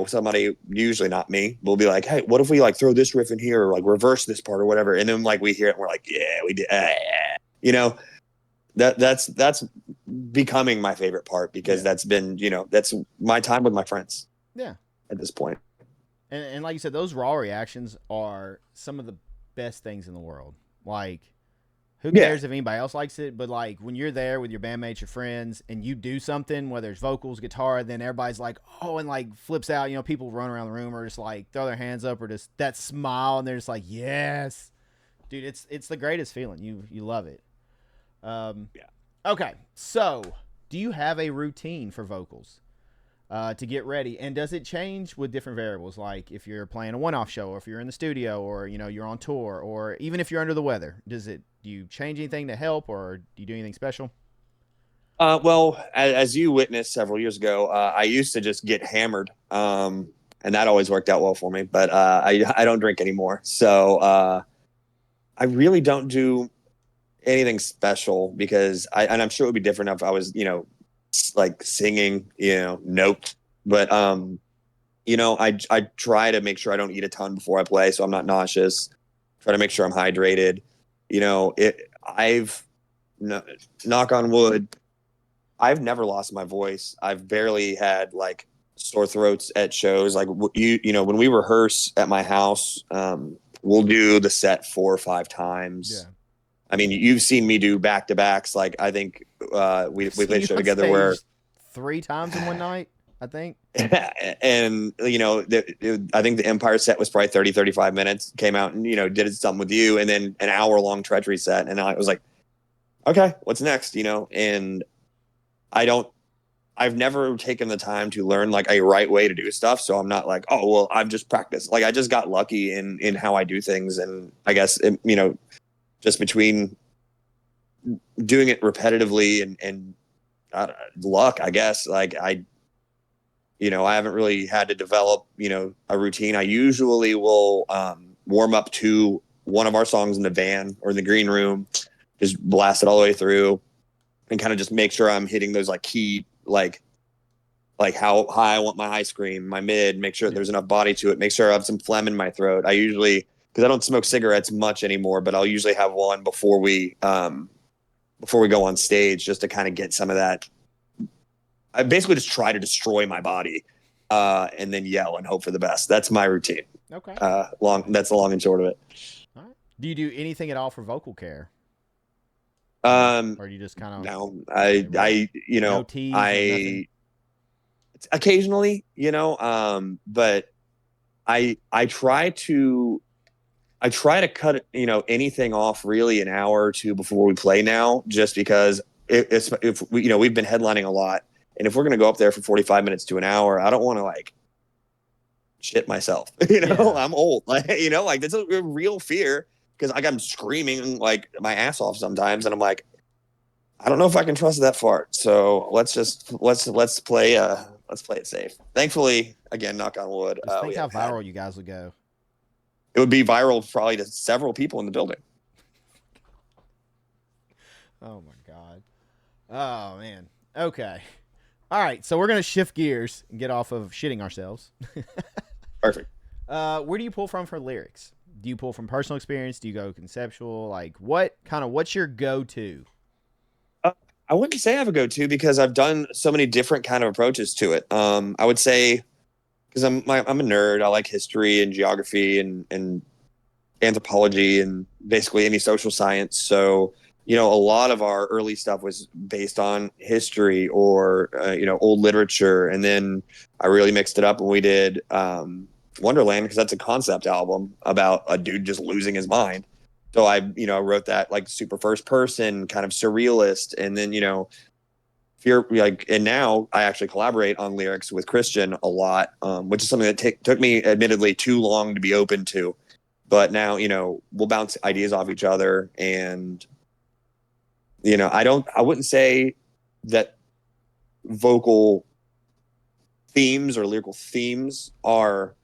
somebody, usually not me, will be like, hey, what if we like throw this riff in here, or like reverse this part or whatever. And then like we hear it and we're like, yeah, we did. That's becoming my favorite part, because that's been, that's my time with my friends. Yeah. At this point. And like you said, those raw reactions are some of the best things in the world. Like, who cares if anybody else likes it? But like, when you're there with your bandmates, your friends, and you do something, whether it's vocals, guitar, then everybody's like, oh, and like flips out. People run around the room or just like throw their hands up, or just that smile, and they're just like, yes, dude, it's the greatest feeling. You love it. Okay, so do you have a routine for vocals to get ready, and does it change with different variables, like if you're playing a one-off show, or if you're in the studio, or you're on tour, or even if you're under the weather? Do you change anything to help, or do you do anything special? Well, as you witnessed several years ago, I used to just get hammered, and that always worked out well for me. But I don't drink anymore, so I really don't do anything special because and I'm sure it would be different if I was, like singing, note. But I try to make sure I don't eat a ton before I play, so I'm not nauseous. Try to make sure I'm hydrated. I've no, knock on wood, I've never lost my voice. I've barely had like sore throats at shows. Like when we rehearse at my house, we'll do the set 4 or 5 times. Yeah. I mean, you've seen me do back to backs. Like I think we I've seen played a you show on together stage where 3 times in one night, I think. and I think the Empire set was probably 30, 35 minutes. Came out and did something with you, and then an hour long Treachery set, and I was like, okay, what's next? And I don't. I've never taken the time to learn like a right way to do stuff, so I'm not like, oh well, I've just practiced. Like I just got lucky in how I do things, and I guess just between doing it repetitively and luck, I guess. Like I haven't really had to develop, a routine. I usually will warm up to one of our songs in the van or in the green room, just blast it all the way through, and kind of just make sure I'm hitting those like key like how high I want my high scream, my mid, make sure there's enough body to it, make sure I have some phlegm in my throat. I usually, because I don't smoke cigarettes much anymore, but I'll usually have one before we go on stage just to kind of get some of that. I basically just try to destroy my body and then yell and hope for the best. That's my routine. Okay. That's the long and short of it. All right. Do you do anything at all for vocal care? Or do you just kind of No, no teas, no nothing? occasionally, but I try to cut anything off really an hour or two before we play now, just because if we, we've been headlining a lot, and if we're gonna go up there for 45 minutes to an hour, I don't want to like shit myself. Yeah. I'm old, like like that's a real fear because like I'm screaming like my ass off sometimes, and I'm like, I don't know if I can trust that fart. So let's play it safe. Thankfully, again, knock on wood. Just think how viral you guys would go. It would be viral probably to several people in the building. Oh my god. Oh man. Okay. All right. So we're gonna shift gears and get off of shitting ourselves. Perfect. Where do you pull from for lyrics? Do you pull from personal experience? Do you go conceptual? Like what's your go-to? I wouldn't say I have a go-to because I've done so many different kind of approaches to it. I would say because I'm a nerd. I like history and geography and anthropology and basically any social science. So a lot of our early stuff was based on history or old literature, and then I really mixed it up when we did Wonderland, because that's a concept album about a dude just losing his mind. So I wrote that like super first person kind of surrealist, and then fear like, and now I actually collaborate on lyrics with Christian a lot, which is something that took me admittedly too long to be open to, but now we'll bounce ideas off each other. And I wouldn't say that vocal themes or lyrical themes are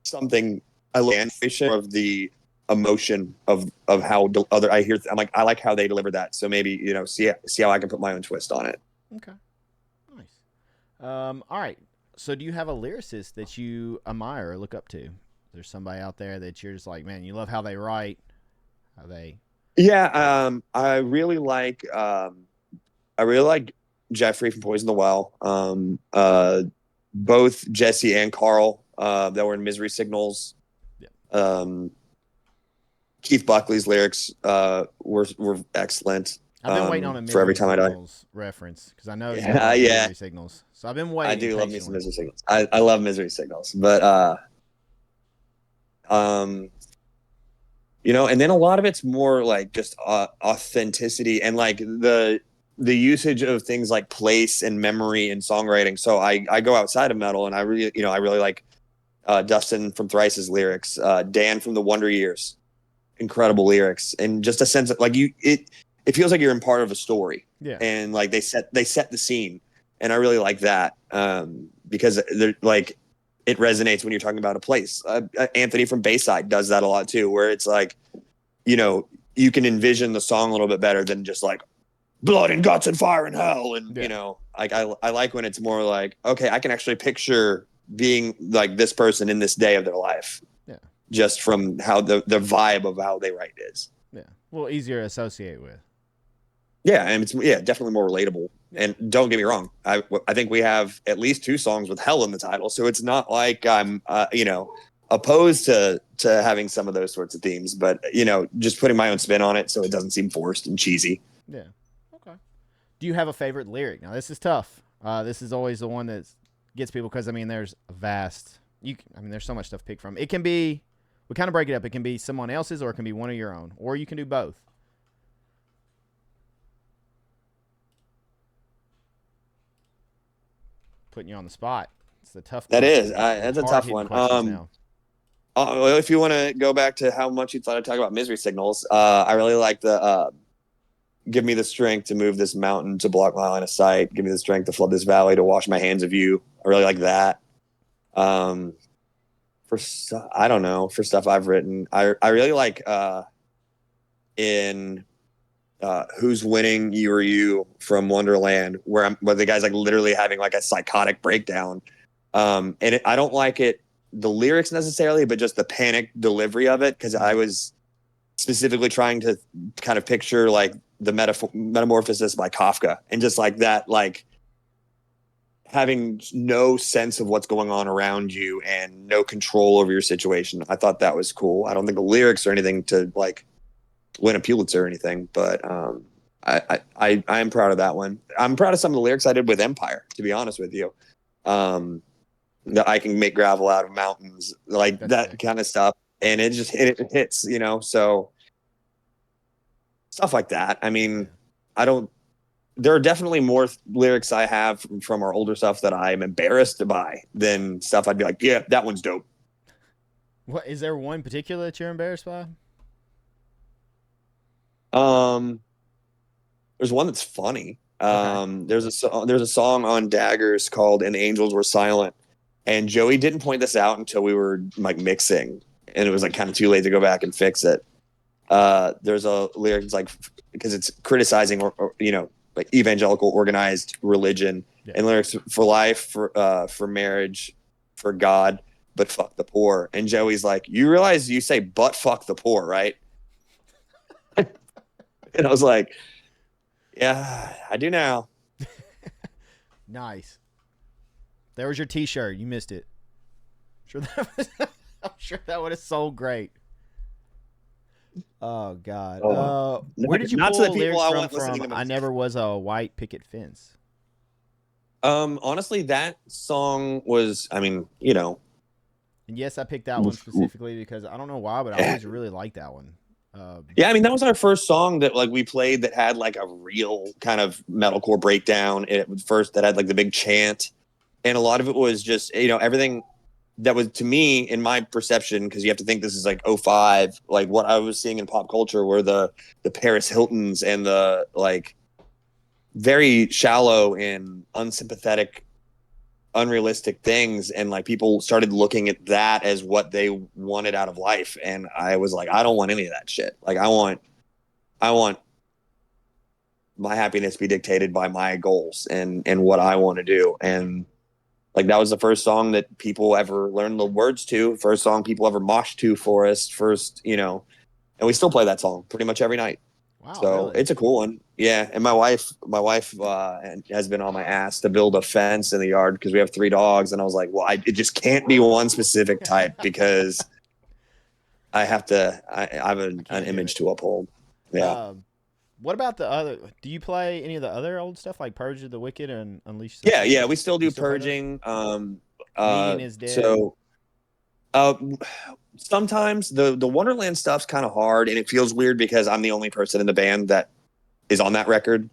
something I look of the emotion of how other I hear. I'm like, I like how they deliver that. So maybe see how I can put my own twist on it. Okay. Nice. All right. So do you have a lyricist that you admire or look up to? Is there somebody out there that you're just like, man, you love how they write, how they? Yeah. I really like Jeffrey from Poison the Well. Both Jesse and Carl that were in Misery Signals. Yeah. Keith Buckley's lyrics were excellent. I've been waiting on a for Every Time I Die reference because I know you Yeah, love yeah. Misery Signals. So I've been waiting. I do love me some patiently. Misery Signals. I love Misery Signals, but and then a lot of it's more like just authenticity and like the usage of things like place and memory and songwriting. So I go outside of metal, and I really like Dustin from Thrice's lyrics, Dan from the Wonder Years, incredible lyrics and just a sense of like it feels like you're in part of a story. Yeah. And like they set the scene, and I really like that because they're like it resonates when you're talking about a place. Anthony from Bayside does that a lot too, where it's like, you know, you can envision the song a little bit better than just like blood and guts and fire and hell. And, you know, like I like when it's more like, okay, I can actually picture being like this person in this day of their life. Yeah. Just from how the vibe of how they write is. Yeah. Well, easier to associate with. Yeah. And it's, definitely more relatable. And don't get me wrong. I think we have at least 2 songs with hell in the title. So it's not like I'm, opposed to having some of those sorts of themes, but, just putting my own spin on it so it doesn't seem forced and cheesy. Yeah. Okay. Do you have a favorite lyric? Now, this is tough. This is always the one that gets people because, there's a vast, there's so much stuff to pick from. It can be, we kind of break it up. It can be someone else's or it can be one of your own, or you can do both. Putting you on the spot. It's the tough That question. is. That's a tough one. Well, if you want to go back to how much you thought I'd talk about Misery Signals, I really like the give me the strength to move this mountain to block my line of sight. Give me the strength to flood this valley to wash my hands of you. I really like that. I don't know, for stuff I've written, I really like in Who's Winning, You or You from Wonderland, where the guy's like literally having like a psychotic breakdown. And I don't like the lyrics necessarily, but just the panic delivery of it. Cause I was specifically trying to kind of picture like the metamorphosis by Kafka and just like that, like having no sense of what's going on around you and no control over your situation. I thought that was cool. I don't think the lyrics or anything to like win a Pulitzer or anything, but I am proud of that one. I'm proud of some of the lyrics I did with Empire, to be honest with you. That I can make gravel out of mountains, like that's that kind of stuff, and it just it hits, so stuff like that. There are definitely more lyrics I have from our older stuff that I'm embarrassed by than stuff I'd be like, yeah, that one's dope. What is there one particular that you're embarrassed by? There's one that's funny. Okay. There's a song on Daggers called "And the Angels Were Silent," and Joey didn't point this out until we were like mixing, and it was like kind of too late to go back and fix it. There's a lyric it's like because it's criticizing or like evangelical organized religion, and lyrics for life, for marriage, for God, but fuck the poor. And Joey's like, you realize you say but fuck the poor, right? And I was like, yeah, I do now. Nice. There was your T-shirt. You missed it. I'm sure that would have sold great. Oh God. Where did you pull lyrics from? I never was a white picket fence. Honestly, that song was. And yes, I picked that one specifically because I don't know why, but I always really liked that one. That was our first song that like we played that had like a real kind of metalcore breakdown. It was first that had like the big chant, and a lot of it was just everything that was, to me, in my perception, because you have to think this is like 2005, like what I was seeing in pop culture were the Paris Hiltons and the like very shallow and unsympathetic, unrealistic things, and like people started looking at that as what they wanted out of life, and I was like, I don't want any of that shit. Like I want my happiness be dictated by my goals and what I want to do. And like that was the first song that people ever learned the words to, first song people ever moshed to for us, and we still play that song pretty much every night. Wow, so really? It's a cool one. Yeah. And my wife has been on my ass to build a fence in the yard because we have 3 dogs. And I was like, well, it just can't be one specific type because I have an image to uphold. Yeah. What about the other? Do you play any of the other old stuff like Purge of the Wicked and Unleash? Yeah, we still do Purging. Negan is Dead. So, sometimes the Wonderland stuff's kind of hard, and it feels weird because I'm the only person in the band that is on that record.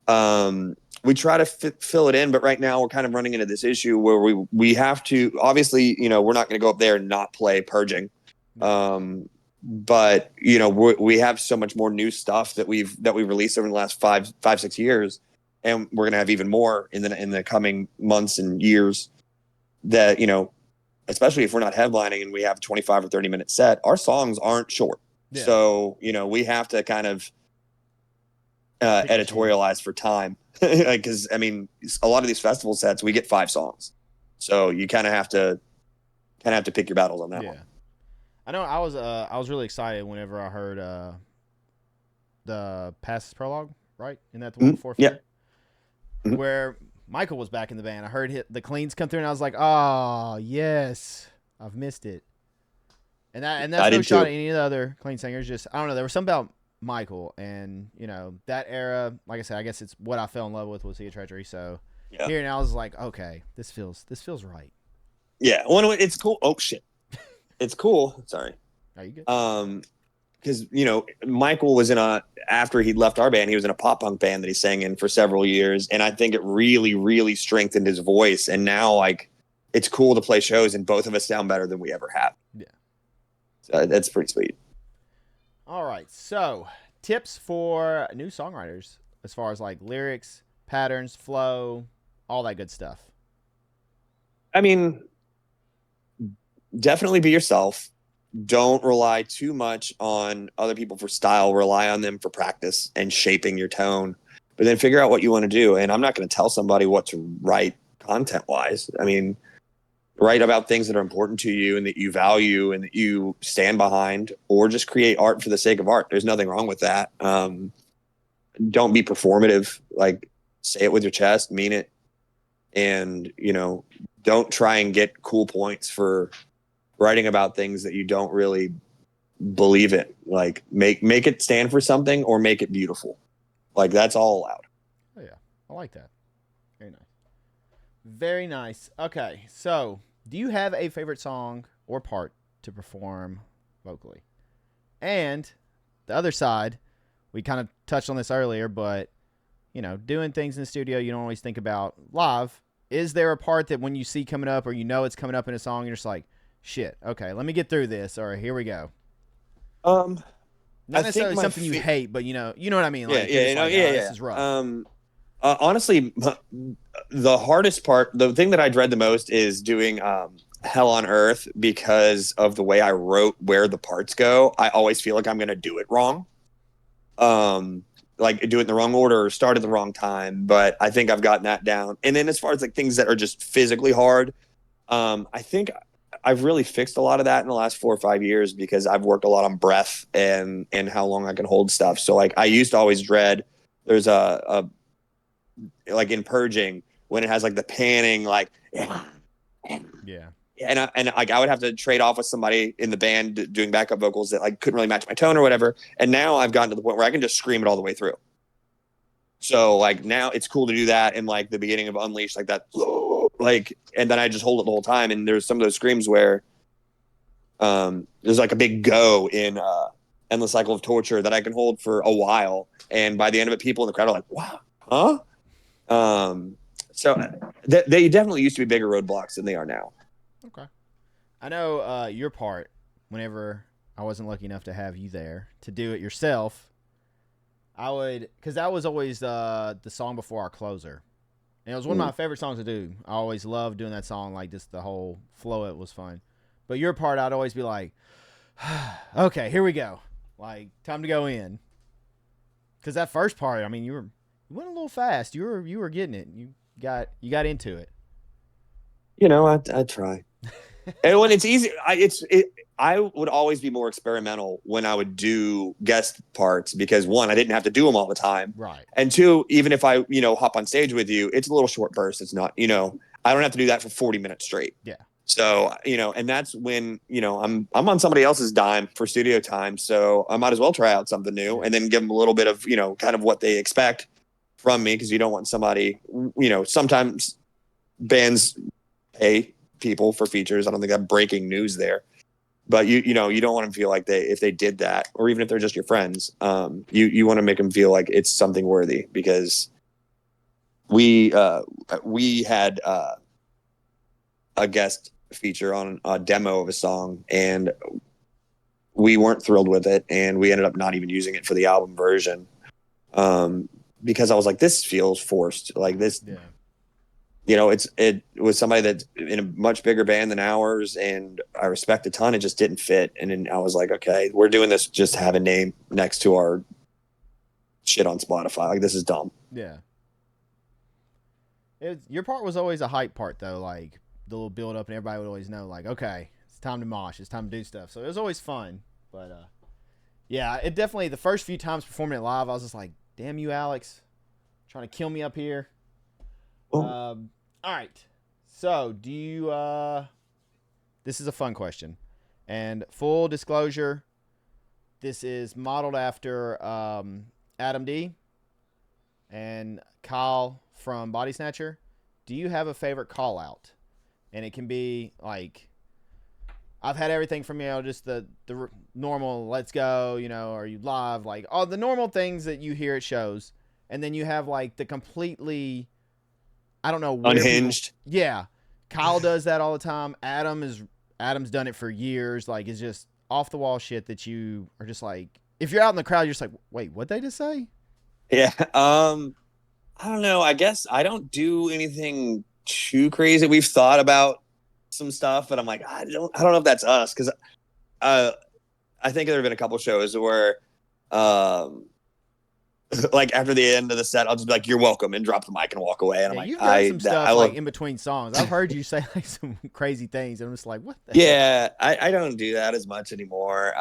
We try to fill it in, but right now we're kind of running into this issue where we have to. Obviously, we're not going to go up there and not play Purging. but we have so much more new stuff that we've released over the last 6 years, and we're gonna have even more in the coming months and years. That especially if we're not headlining and we have a 25 or 30-minute set, our songs aren't short. Yeah. So we have to kind of editorialize for time, because I mean, a lot of these festival sets we get 5 songs, so you kind of have to pick your battles on that one. I know I was really excited whenever I heard the Passes Prologue, right? Isn't that the one before? Yeah. Where Michael was back in the band. I heard the cleans come through, and I was like, "Oh yes, I've missed it." And that's no shot at any of the other clean singers. Just I don't know. There was something about Michael, and that era. Like I said, I guess it's what I fell in love with was Treachery. So here now I was like, okay, this feels right. Yeah, well, it's cool. Oh shit, it's cool. Sorry. Are you good? Because Michael was after he'd left our band, he was in a pop punk band that he sang in for several years, and I think it really, really strengthened his voice. And now, like, it's cool to play shows, and both of us sound better than we ever have. Yeah, so that's pretty sweet. All right, so tips for new songwriters as far as like lyrics, patterns, flow, all that good stuff. I mean, definitely be yourself. Don't rely too much on other people for style. Rely on them for practice and shaping your tone. But then figure out what you want to do. And I'm not going to tell somebody what to write content-wise. I mean, write about things that are important to you and that you value and that you stand behind, or just create art for the sake of art. There's nothing wrong with that. Don't be performative. Like, say it with your chest, mean it. And, don't try and get cool points for writing about things that you don't really believe in. Like, make it stand for something, or make it beautiful. Like, that's all allowed. Oh yeah, I like that. Very nice. Very nice. Okay, so do you have a favorite song or part to perform vocally? And the other side, we kind of touched on this earlier, but doing things in the studio you don't always think about live. Is there a part that when you see coming up, or it's coming up in a song, you're just like, shit, okay, let me get through this, or here we go? Not necessarily something you hate, but you know what I mean. Like, this is rough. Honestly, the hardest part, the thing that I dread the most, is doing Hell on Earth, because of the way I wrote where the parts go. I always feel like I'm gonna do it wrong. Like, do it in the wrong order or start at the wrong time. But I think I've gotten that down. And then as far as like things that are just physically hard, I think I've really fixed a lot of that in the last 4 or 5 years, because I've worked a lot on breath and how long I can hold stuff. So like, I used to always dread, there's a like in Purging, when it has like the panning, like, yeah. And like, I would have to trade off with somebody in the band doing backup vocals that like couldn't really match my tone or whatever. And now I've gotten to the point where I can just scream it all the way through. So like, now it's cool to do that in like the beginning of Unleashed, like that, like, and then I just hold it the whole time. And there's some of those screams where there's like a big go in Endless Cycle of Torture that I can hold for a while. And by the end of it, people in the crowd are like, wow, huh? So they definitely used to be bigger roadblocks than they are now. Okay. I know your part, whenever I wasn't lucky enough to have you there to do it yourself, because that was always the song before our closer. And it was one of my favorite songs to do. I always loved doing that song, like just the whole flow, it was fun. But your part, I'd always be like, okay, here we go. Like, time to go in. Because that first part, I mean, you went a little fast. You were getting it. You got into it. I try. And when it's easy, I would always be more experimental when I would do guest parts, because one, I didn't have to do them all the time. Right. And two, even if I, hop on stage with you, it's a little short burst. It's not, I don't have to do that for 40 minutes straight. Yeah. So, and that's when, I'm on somebody else's dime for studio time. So I might as well try out something new, and then give them a little bit of, kind of what they expect from me. Cause you don't want somebody, sometimes bands pay people for features. I don't think I'm breaking news there, but you don't want them to feel like if they did that, or even if they're just your friends, you want to make them feel like it's something worthy, because we had a guest feature on a demo of a song, and we weren't thrilled with it, and we ended up not even using it for the album version. Because I was like, this feels forced. Like this, Yeah. It was somebody that's in a much bigger band than ours, and I respect a ton. It just didn't fit. And then I was like, okay, we're doing this just to have a name next to our shit on Spotify. Like, this is dumb. Yeah. Your part was always a hype part, though. Like, the little build up, and everybody would always know, like, okay, it's time to mosh. It's time to do stuff. So it was always fun. But, yeah, it definitely, the first few times performing it live, I was just like, damn you, Alex. Trying to kill me up here. All right. So, do you, this is a fun question. And full disclosure, this is modeled after Adam D and Kyle from Body Snatcher. Do you have a favorite call out? And it can be like, I've had everything from, just the normal let's go, are you live, like all the normal things that you hear at shows. And then you have like the completely, I don't know, Unhinged. Yeah. Kyle does that all the time. Adam's done it for years. Like, it's just off the wall shit that you are just like, if you're out in the crowd, you're just like, wait, what'd they just say? Yeah. I don't know. I guess I don't do anything too crazy. We've thought about some stuff, but I'm like, I don't know if that's us. Cause, I think there have been a couple shows where, like after the end of the set, I'll just be like, "You're welcome," and drop the mic and walk away. And I'm like, you've done some stuff like in between songs. I've heard you say like some crazy things, and I'm just like, what the hell? I don't do that as much anymore.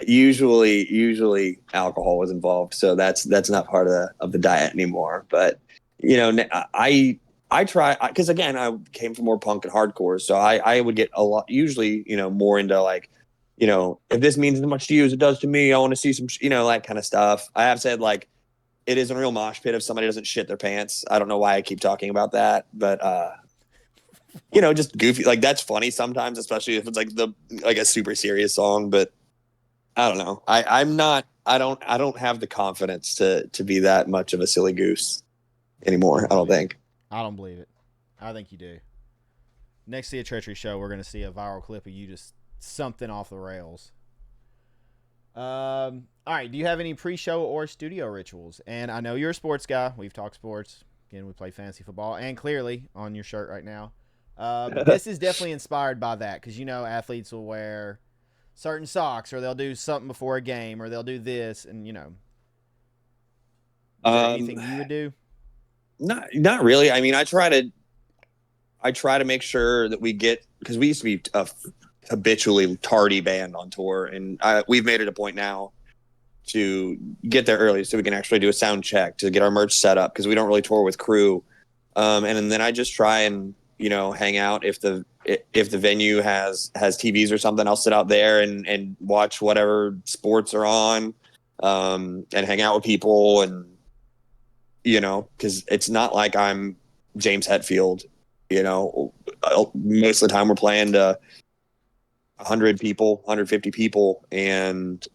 Usually alcohol was involved, so that's not part of the diet anymore. But I try, because again, I came from more punk and hardcore, so I would get a lot, usually, more into like, if this means as much to you as it does to me, I want to see some, that kind of stuff. I have said, like, it is a real mosh pit if somebody doesn't shit their pants. I don't know why I keep talking about that, but, just goofy. Like, that's funny sometimes, especially if it's like a super serious song, but I don't know. I don't have the confidence to be that much of a silly goose anymore. I don't think. I don't believe it. I think you do. Next to a Treachery show, we're going to see a viral clip of you just something off the rails. All right. Do you have any pre-show or studio rituals? And I know you're a sports guy. We've talked sports. Again, we play fantasy football. And clearly, on your shirt right now, this is definitely inspired by that. Because, athletes will wear certain socks, or they'll do something before a game, or they'll do this. And, is there anything you would do? Not really. I mean, I try to make sure that we get, because we used to be a habitually tardy band on tour, and we've made it a point now to get there early so we can actually do a sound check to get our merch set up, because we don't really tour with crew. And then I just try and hang out if the venue has TVs or something. I'll sit out there and watch whatever sports are on, and hang out with people, and because it's not like I'm James Hetfield. Most of the time we're playing to 100 people, 150 people, and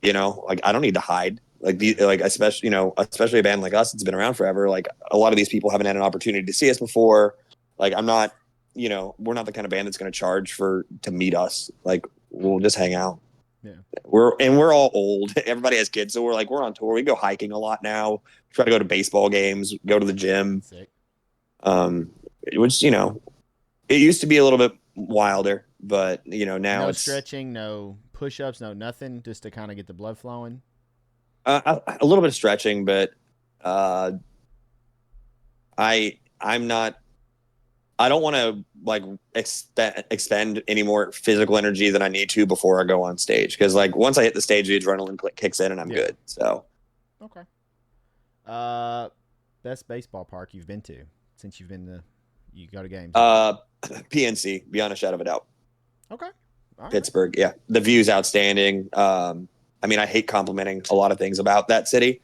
like, I don't need to hide. Especially a band like us, it's been around forever. Like, a lot of these people haven't had an opportunity to see us before. Like, I'm not, we're not the kind of band that's going to charge to meet us. Like, we'll just hang out. Yeah. We're all old. Everybody has kids, so we're on tour. We go hiking a lot now. Try to go to baseball games, go to the gym. Sick. Which it used to be a little bit wilder, but now no it's stretching, no push-ups, no nothing, just to kind of get the blood flowing. A little bit of stretching, but I'm not. I don't want to like expend any more physical energy than I need to before I go on stage, because like once I hit the stage, the adrenaline kicks in and I'm good. So okay. Best baseball park you've been to since you go to games? PNC, beyond a shadow of a doubt. Okay. All Pittsburgh, right. Yeah, the view's outstanding. I mean, I hate complimenting a lot of things about that city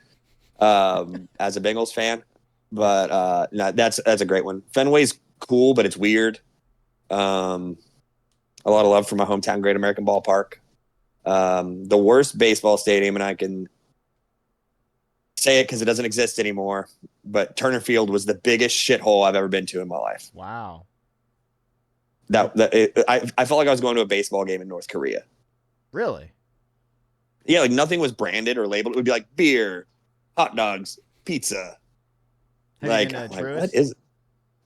as a Bengals fan, but no, that's a great one. Fenway's cool, but it's weird. A lot of love for my hometown Great American Ballpark. The worst baseball stadium, and I can say it because it doesn't exist anymore, but Turner Field was the biggest shithole I've ever been to in my life. Wow. I felt like I was going to a baseball game in North Korea. Really? Yeah, like nothing was branded or labeled. It would be like beer, hot dogs, pizza. Have you Like, been I'm to like, what Truist? is it?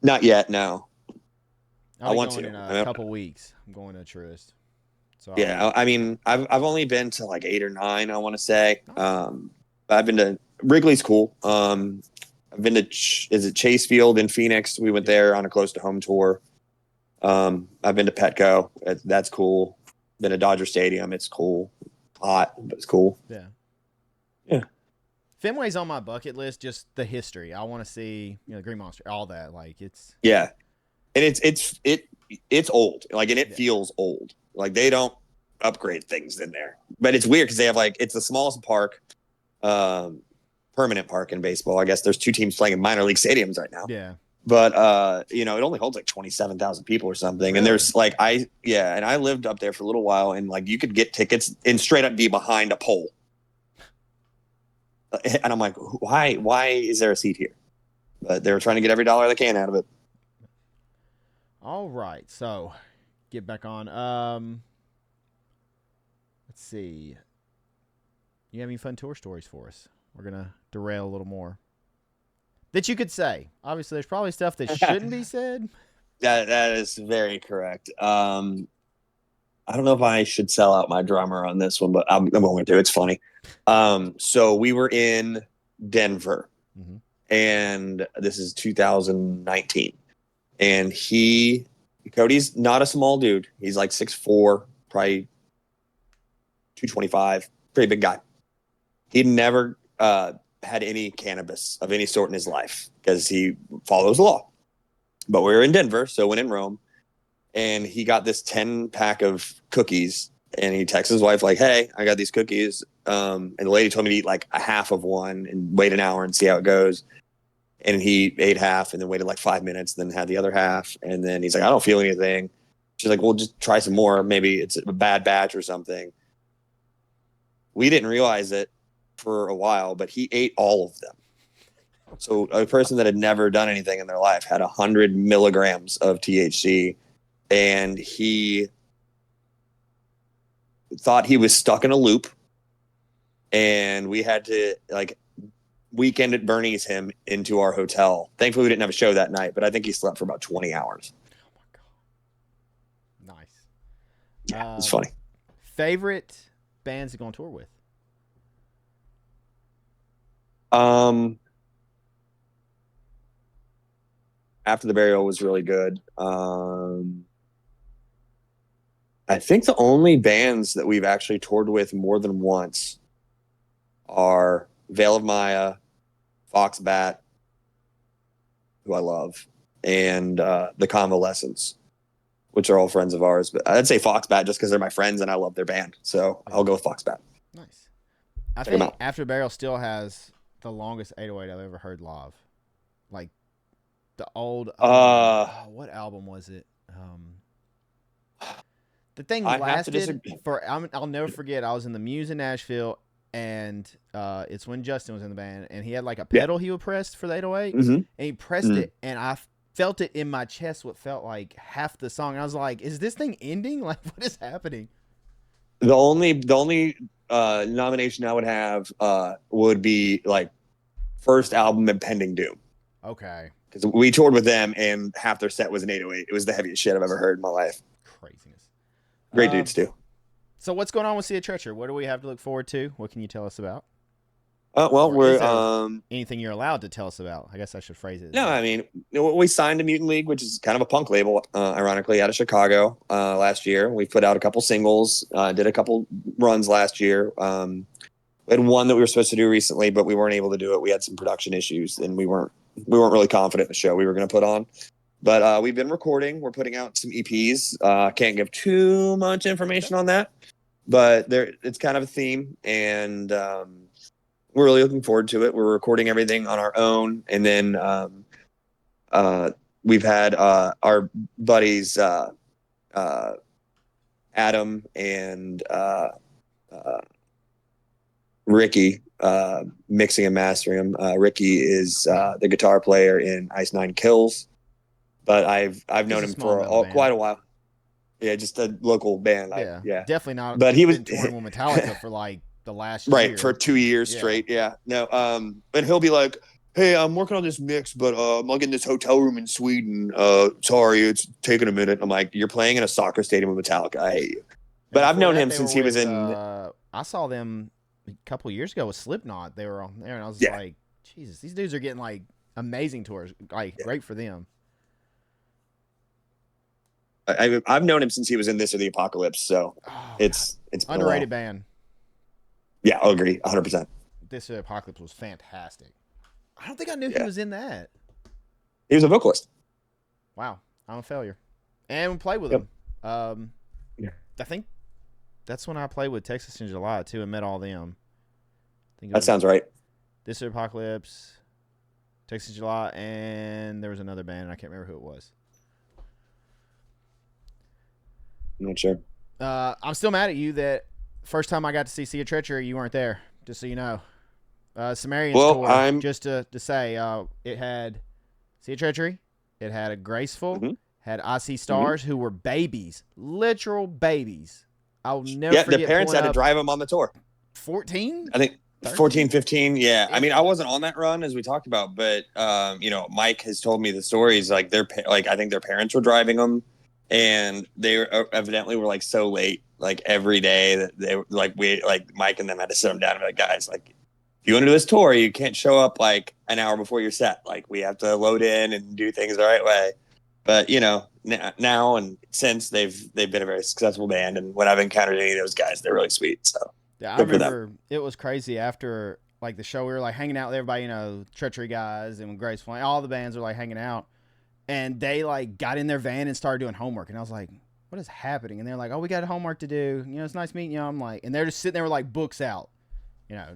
Not yet, no. I'll I be want going to. in I a mean, couple weeks. I'm going to Truist. So I'll be yeah, I mean, I've only been to like 8 or 9, I want to say. nice. But I've been to Wrigley's cool. I've been to is it Chase Field in Phoenix? We went Yep. there on a close to home tour. I've been to Petco. That's cool. Been to Dodger Stadium. It's cool. Hot, but it's cool. Yeah. Yeah. Fenway's on my bucket list, just the history. I want to see, Green Monster, all that. Like it's Yeah. And it's old. Like, and it yeah. feels old. Like they don't upgrade things in there. But it's weird because they have like it's the smallest park, permanent park in baseball. I guess there's 2 teams playing in minor league stadiums right now. Yeah. But it only holds like 27,000 people or something. And Really? there's like and I lived up there for a little while, and like you could get tickets and straight up be behind a pole. And I'm like, why is there a seat here? But they were trying to get every dollar they can out of it. All right. So get back on. Let's see. You have any fun tour stories for us? We're gonna derail a little more. That you could say. Obviously, there's probably stuff that shouldn't be said. That is very correct. I don't know if I should sell out my drummer on this one, but I'm going to. It's funny. So we were in Denver, Mm-hmm. and this is 2019, and Cody's not a small dude. He's like 6'4", probably 225, pretty big guy. He'd never had any cannabis of any sort in his life because he follows the law. But we were in Denver, so when in Rome, and he got this 10-pack of cookies, and he texts his wife like, "Hey, I got these cookies." And the lady told me to eat like a half of one and wait an hour and see how it goes. And he ate half and then waited like 5 minutes, then had the other half. And then he's like, "I don't feel anything." She's like, "Well, just try some more. Maybe it's a bad batch or something." We didn't realize it for a while, but he ate all of them. So a person that had never done anything in their life had 100 milligrams of THC, and he thought he was stuck in a loop, and we had to like weekend at Bernie's him into our hotel. Thankfully, we didn't have a show that night, but I think he slept for about 20 hours. Oh my god. Nice. Yeah, it's funny. Favorite bands to go on tour with? After the Burial was really good. I think the only bands that we've actually toured with more than once are Veil of Maya, Foxbat, who I love, and the Convalescents, which are all friends of ours. But I'd say Foxbat just because they're my friends and I love their band. So I'll go with Foxbat. Nice. I Check 'em think out. After Burial still has the longest 808 I've ever heard live. Like the old. What album was it? The thing I have to lasted disagree. for. I'll never forget. I was in the Muse in Nashville, and it's when Justin was in the band, and he had like a Yeah. pedal he would press for the 808, Mm-hmm. and he pressed Mhm. it, and I felt it in my chest. What felt like half the song. I was like, "Is this thing ending? Like, what is happening?" The only nomination I would have would be like first album Impending Doom, Okay, because we toured with them and half their set was an 808. It was the heaviest shit I've ever heard in my life. craziness. Great dudes too. So what's going on with Sea of Treachery? What do we have to look forward to? What can you tell us about? Well, Or we're is there anything you're allowed to tell us about? I guess I should phrase it. no, I mean we signed to Mutant League, which is kind of a punk label, ironically, out of Chicago last year. We put out a couple singles, did a couple runs last year. We had one that we were supposed to do recently, but we weren't able to do it. We had some production issues, and we weren't really confident in the show we were going to put on. But we've been recording. We're putting out some EPs. Can't give too much information on that, but it's kind of a theme, and we're really looking forward to it. We're recording everything on our own, and then we've had our buddies Adam and Ricky mixing and mastering them. Ricky is the guitar player in Ice Nine Kills, but I've known him for quite a while. Yeah, just a local band. Yeah, definitely not. But he was been touring with Metallica for like the last right year. for 2 years straight. Yeah. No. And he'll be like, "Hey, I'm working on this mix, but I'm like in this hotel room in Sweden. Sorry, it's taking a minute." I'm like, "You're playing in a soccer stadium with Metallica. I hate you." But I've known him since he was in. I saw them a couple years ago with Slipknot. They were on there, and I was Yeah. like, Jesus, these dudes are getting like amazing tours. Like, great for them. I've known him since he was in This or the Apocalypse, so it's been underrated band. Yeah, I'll agree, 100%. This or the Apocalypse was fantastic. I don't think I knew he was in that. He was a vocalist. Wow, I'm a failure. And we played with him. I think that's when I played with Texas in July too, and met all them. That sounds right. This or the Apocalypse, Texas in July, and there was another band, and I can't remember who it was. I'm not sure. I'm still mad at you that first time I got to see Treachery, you weren't there. Just so you know, Sumerian's tour. Just to say, it had Treachery, it had a Graceful, had I See Stars, who were babies, literal babies. I'll never forget. Yeah, the parents had to drive them on the tour. 14, I think 13? 14, 15. Yeah, I mean, I wasn't on that run as we talked about, but Mike has told me the stories. Like I think their parents were driving them. And they evidently were like so late, like every day that they were like, Mike and them had to sit them down and be like, "Guys, like, if you want to do this tour, you can't show up like an hour before your set. Like, we have to load in and do things the right way." But now and since they've been a very successful band, and when I've encountered any of those guys, they're really sweet. So yeah, I remember it was crazy after like the show. We were like hanging out with everybody, Treachery guys and Graceful, all the bands were like hanging out. And they like got in their van and started doing homework. And I was like, what is happening? And they're like, oh, we got homework to do. It's nice meeting you. I'm like, and they're just sitting there with like books out, Yeah.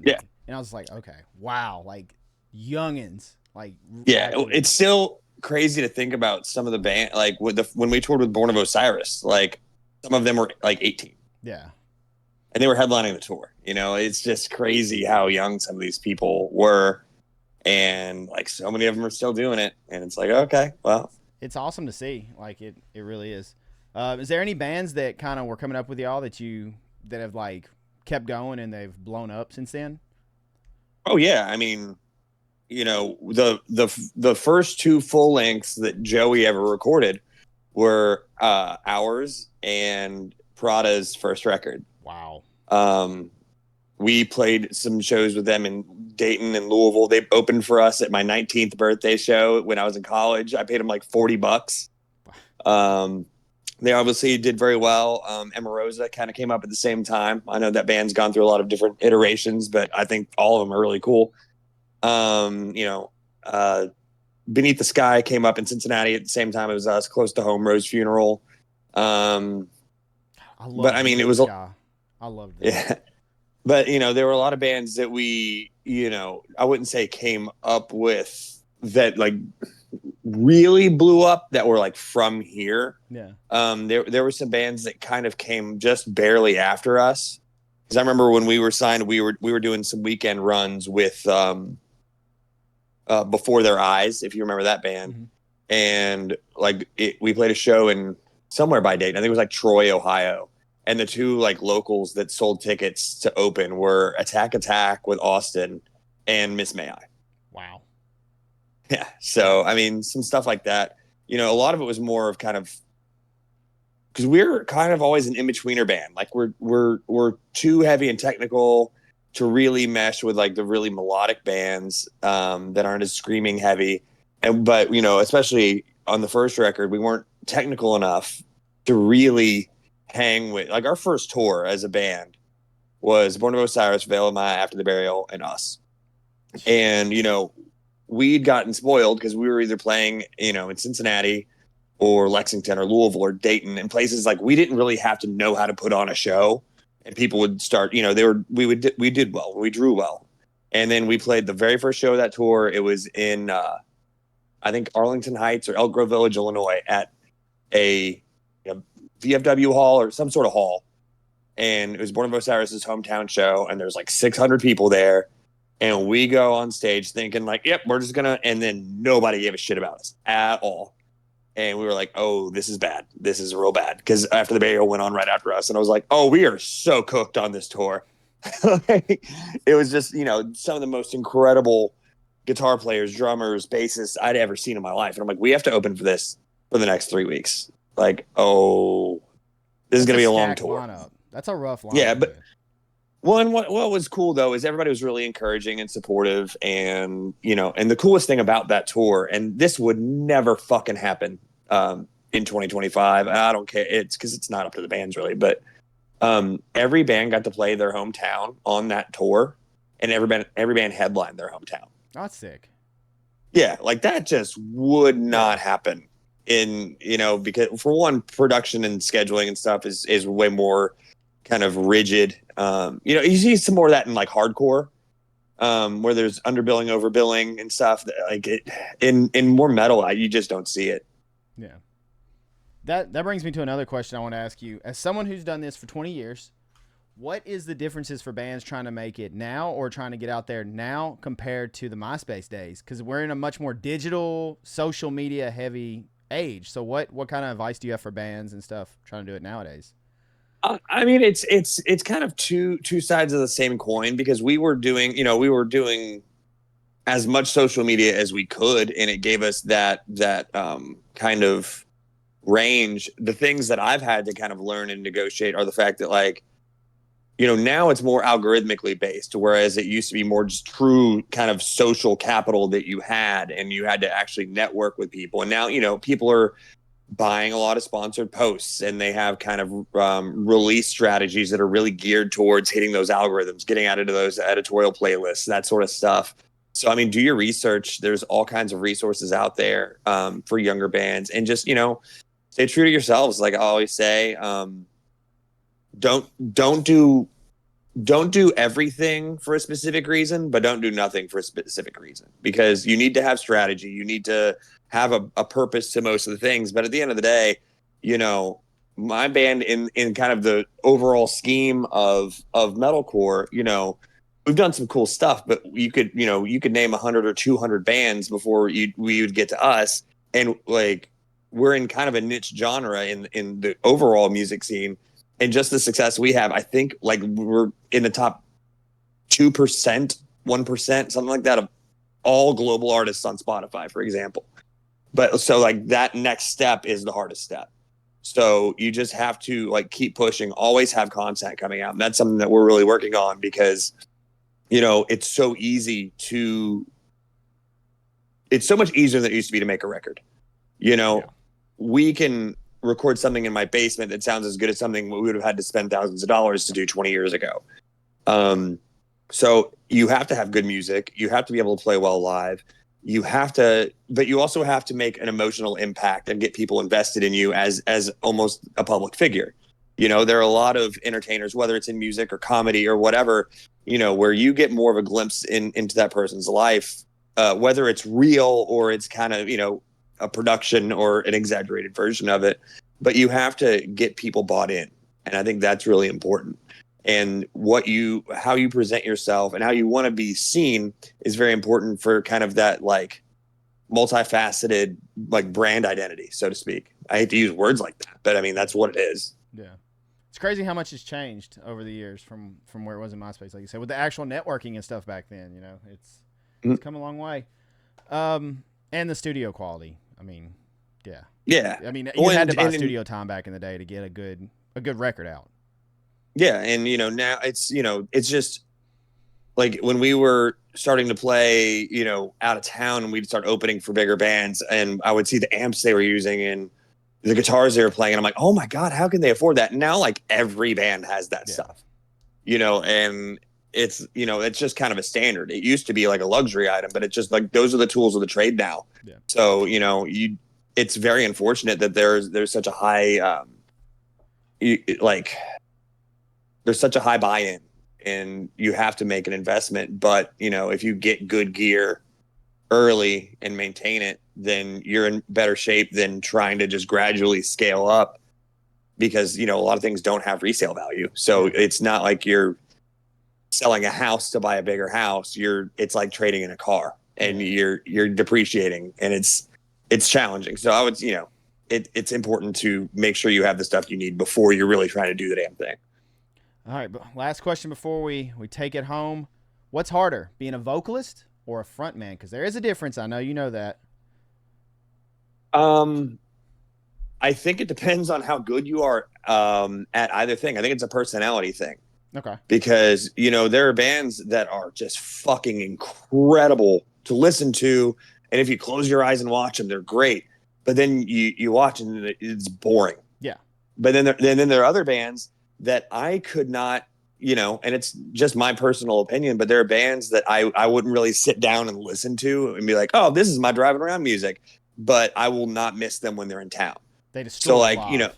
And I was like, okay, wow. Like youngins, like. Yeah. It's still crazy to think about some of the band, like when we toured with Born of Osiris, like some of them were like 18. Yeah. And they were headlining the tour. It's just crazy how young some of these people were. And like so many of them are still doing it, and it's like, okay, well, it's awesome to see. Like it really is. Is there any bands that kind of were coming up with y'all that have like kept going and they've blown up since then? Oh yeah, I mean, the first two full lengths that Joey ever recorded were ours and Prada's first record. Wow. We played some shows with them in Dayton and Louisville. They opened for us at my 19th birthday show when I was in college. I paid them like $40. They obviously did very well. Emarosa kind of came up at the same time. I know that band's gone through a lot of different iterations, but I think all of them are really cool. Beneath the Sky came up in Cincinnati at the same time as us, close to home. Rose Funeral. I loved it. Yeah. But, there were a lot of bands that we, I wouldn't say came up with that like really blew up that were like from here. Yeah. There were some bands that kind of came just barely after us. Because I remember when we were signed, we were doing some weekend runs with Before Their Eyes, if you remember that band. Mm-hmm. And like we played a show in somewhere by Dayton. I think it was like Troy, Ohio. And the two like locals that sold tickets to open were Attack with Austin and Miss May I. Wow. Yeah. So, I mean, some stuff like that, a lot of it was more of kind of, because we're kind of always an in-betweener band. Like we're too heavy and technical to really mesh with like the really melodic bands that aren't as screaming heavy. But especially on the first record, we weren't technical enough to really hang with, like, our first tour as a band was Born of Osiris, Veil of Maya, After the Burial, and us. And we'd gotten spoiled because we were either playing in Cincinnati or Lexington or Louisville or Dayton, and places like we didn't really have to know how to put on a show, and people would start we did well, we drew well. And then we played the very first show of that tour. It was in I think Arlington Heights or Elk Grove Village, Illinois, at a VFW hall or some sort of hall. And it was Born of Osiris's hometown show, and there's like 600 people there. And we go on stage thinking like, yep, we're just gonna, and then nobody gave a shit about us at all. And we were like, oh, this is bad. This is real bad. Because After the Burial went on right after us. And I was like, oh, we are so cooked on this tour. Like, it was just, some of the most incredible guitar players, drummers, bassists I'd ever seen in my life. And I'm like, we have to open for this for the next 3 weeks. Like, oh, this is That's going a to be a long stacked tour. lineup. That's a rough lineup. Yeah, but what was cool though is everybody was really encouraging and supportive, and and the coolest thing about that tour, and this would never fucking happen in 2025. I don't care. It's because it's not up to the bands really, but every band got to play their hometown on that tour, and every band headlined their hometown. That's sick. Yeah, like that just would not happen because for one, production and scheduling and stuff is way more kind of rigid. You see some more of that in like hardcore, where there's underbilling, overbilling, and stuff. Like in more metal, you just don't see it. Yeah. That brings me to another question I want to ask you. As someone who's done this for 20 years, what is the differences for bands trying to make it now or trying to get out there now compared to the MySpace days? Because we're in a much more digital, social media heavy age. So what kind of advice do you have for bands and stuff trying to do it nowadays? I mean, it's kind of two sides of the same coin, because we were doing as much social media as we could, and it gave us that kind of range. The things that I've had to kind of learn and negotiate are the fact that, like, now it's more algorithmically based, whereas it used to be more just true kind of social capital that you had, and you had to actually network with people. And now, people are buying a lot of sponsored posts, and they have kind of release strategies that are really geared towards hitting those algorithms, getting out into those editorial playlists, that sort of stuff. So, I mean, do your research. There's all kinds of resources out there for younger bands, and just, stay true to yourselves. Like I always say, don't do everything for a specific reason, but don't do nothing for a specific reason, because you need to have strategy. You need to have a purpose to most of the things. But at the end of the day, my band in kind of the overall scheme of metalcore, we've done some cool stuff, but you could name 100 or 200 bands before we would get to us. And like, we're in kind of a niche genre in the overall music scene. And just the success we have, I think, like, we're in the top 2%, 1%, something like that, of all global artists on Spotify, for example. But so, like, that next step is the hardest step. So you just have to, like, keep pushing, always have content coming out. And that's something that we're really working on, because, it's so easy it's so much easier than it used to be to make a record. We can record something in my basement that sounds as good as something we would have had to spend thousands of dollars to do 20 years ago. So you have to have good music. You have to be able to play well live. But you also have to make an emotional impact and get people invested in you as almost a public figure. There are a lot of entertainers, whether it's in music or comedy or whatever, where you get more of a glimpse into that person's life, whether it's real or it's kind of, a production or an exaggerated version of it, but you have to get people bought in. And I think that's really important. And how you present yourself and how you want to be seen is very important for kind of that, like, multifaceted, like, brand identity, so to speak. I hate to use words like that, but I mean, that's what it is. Yeah. It's crazy how much has changed over the years from where it was in MySpace, like you said, with the actual networking and stuff back then. It's come a long way. And the studio quality. I mean, yeah. Yeah. I mean, you had to buy studio time back in the day to get a good record out. Yeah, and now it's just like when we were starting to play, out of town, and we'd start opening for bigger bands, and I would see the amps they were using and the guitars they were playing, and I'm like, oh my God, how can they afford that? And now, like, every band has that stuff, and it's just kind of a standard. It used to be like a luxury item, but it's just like, those are the tools of the trade now. Yeah. So, it's very unfortunate that there's such a high, there's such a high buy-in, and you have to make an investment. But, if you get good gear early and maintain it, then you're in better shape than trying to just gradually scale up, because, a lot of things don't have resale value. So it's not like you're selling a house to buy a bigger house. It's like trading in a car, and you're depreciating, and it's challenging. So I would, it's important to make sure you have the stuff you need before you're really trying to do the damn thing. All right, but last question before we take it home. What's harder, being a vocalist or a frontman? Because there is a difference. I know you know that. Um, I think it depends on how good you are at either thing. I think it's a personality thing Okay. because there are bands that are just fucking incredible to listen to, and if you close your eyes and watch them, they're great. But then you watch and it's boring. Yeah. But then there are other bands that I could not, and it's just my personal opinion, but there are bands that I wouldn't really sit down and listen to and be like, oh, this is my driving around music, but I will not miss them when they're in town. They just So still like, alive.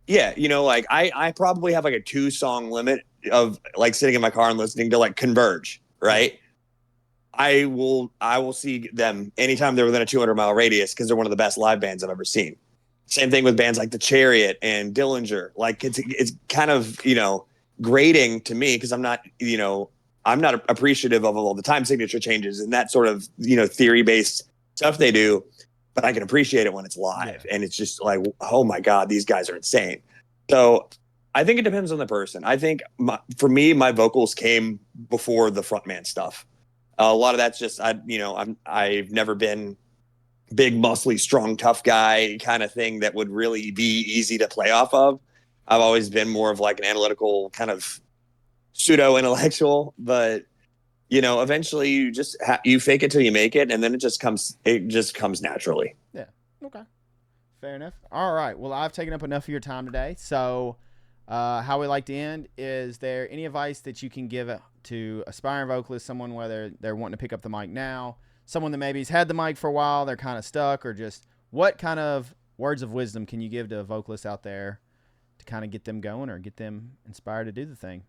yeah, like I probably have like a 2-song limit of like sitting in my car and listening to like Converge, right? I will see them anytime they're within a 200-mile radius because they're one of the best live bands I've ever seen. Same thing with bands like The Chariot and Dillinger. Like it's kind of grating to me because I'm not appreciative of all the time signature changes and that sort of theory based stuff they do, but I can appreciate it when it's live and it's just like, oh my god, these guys are insane. So I think it depends on the person. I think for me, my vocals came before the frontman stuff. A lot of that's just I've never been big, muscly, strong, tough guy kind of thing that would really be easy to play off of. I've always been more of like an analytical kind of pseudo intellectual, but eventually you just you fake it till you make it, and then it just comes naturally. Yeah. Okay. Fair enough. All right. Well, I've taken up enough of your time today. So, how we like to end, is there any advice that you can give to aspiring vocalists, someone whether they're wanting to pick up the mic now, someone that maybe has had the mic for a while, they're kind of stuck, or just what kind of words of wisdom can you give to vocalists out there to kind of get them going or get them inspired to do the thing?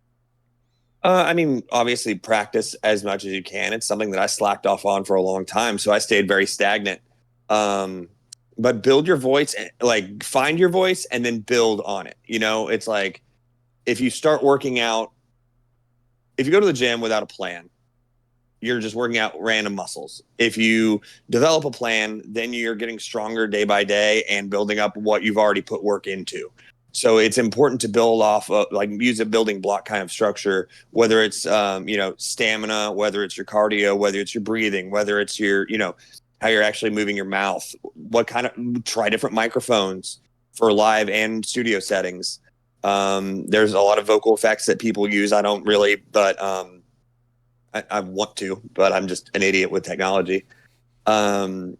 I mean, obviously practice as much as you can. It's something that I slacked off on for a long time, so I stayed very stagnant. But build your voice, like find your voice and then build on it. It's like if you start working out, if you go to the gym without a plan, you're just working out random muscles. If you develop a plan, then you're getting stronger day by day and building up what you've already put work into. So it's important to build off of, like, use a building block kind of structure, whether it's, stamina, whether it's your cardio, whether it's your breathing, whether it's your, how you're actually moving your mouth, try different microphones for live and studio settings. There's a lot of vocal effects that people use. I don't really, but, I want to, but I'm just an idiot with technology. It's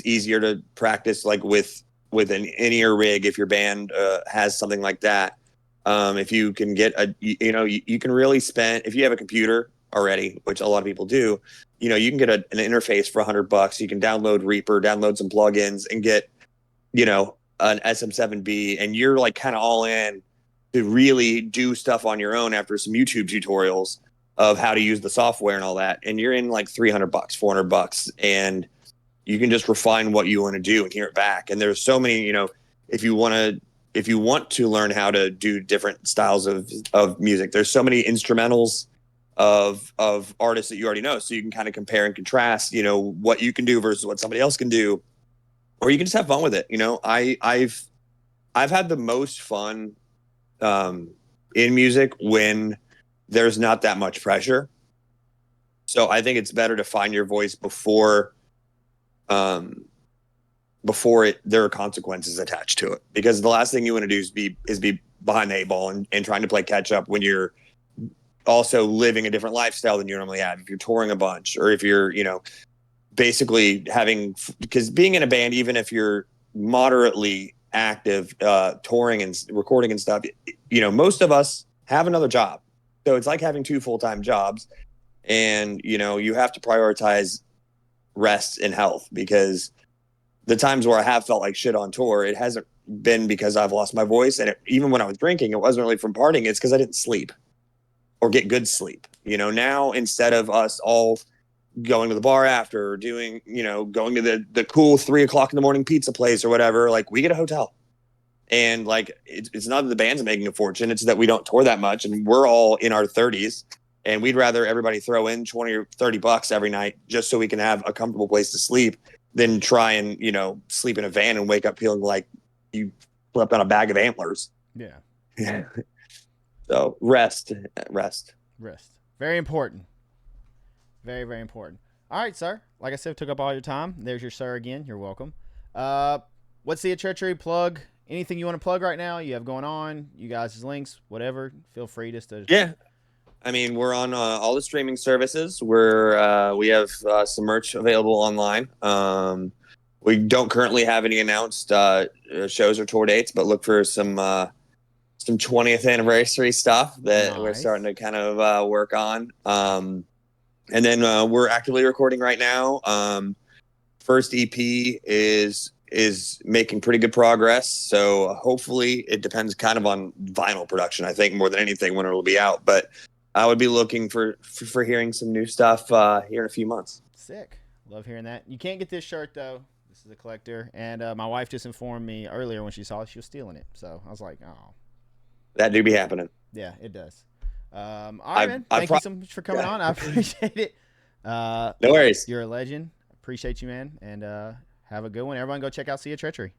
easier to practice like with an in-ear rig if your band has something like that. If you can get you can really spend, if you have a computer already, which a lot of people do, you can get an interface for $100. You can download Reaper, download some plugins, and get an SM7B, and you're like kind of all in to really do stuff on your own after some YouTube tutorials of how to use the software and all that. And you're in like $300, $400, and you can just refine what you want to do and hear it back. And there's so many, if you want to learn how to do different styles of music, there's so many instrumentals of artists that you already know. So you can kind of compare and contrast, what you can do versus what somebody else can do, or you can just have fun with it. I've had the most fun in music when there's not that much pressure. So I think it's better to find your voice before there are consequences attached to it, because the last thing you want to do is be behind the 8 ball and trying to play catch up when you're also living a different lifestyle than you normally have. If you're touring a bunch, or if you're, basically because being in a band, even if you're moderately active, touring and recording and stuff, most of us have another job. So it's like having 2 full-time jobs, and, you have to prioritize rest and health, because the times where I have felt like shit on tour, it hasn't been because I've lost my voice. And even when I was drinking, it wasn't really from partying. It's because I didn't sleep or get good sleep. Now, instead of us all going to the bar after, or doing, going to the cool 3:00 in the morning pizza place or whatever, like, we get a hotel. And like, it's not that the band's making a fortune, it's that we don't tour that much, and we're all in our 30s, and we'd rather everybody throw in 20 or $30 every night just so we can have a comfortable place to sleep than try and, sleep in a van and wake up feeling like you slept on a bag of antlers. Yeah. Yeah. So rest. Very important. Very, very important. All right, sir. Like I said, took up all your time. There's your sir again. You're welcome. What's the Treachery plug? Anything you want to plug right now? You have going on? You guys' links, whatever. Feel free just to. Yeah. I mean, we're on all the streaming services. We have some merch available online. We don't currently have any announced shows or tour dates, but look for some 20th anniversary stuff that we're starting to kind of work on. And then we're actively recording right now. First EP is making pretty good progress. So hopefully it depends kind of on vinyl production, I think, more than anything when it will be out. But I would be looking for hearing some new stuff here in a few months. Sick. Love hearing that. You can't get this shirt, though. This is a collector. And my wife just informed me earlier when she saw it, she was stealing it. So I was like, oh. That do be happening. Yeah, it does. All right, man. Thank you so much for coming on. I appreciate it. No worries. You're a legend. Appreciate you, man. And have a good one. Everyone go check out Treachery.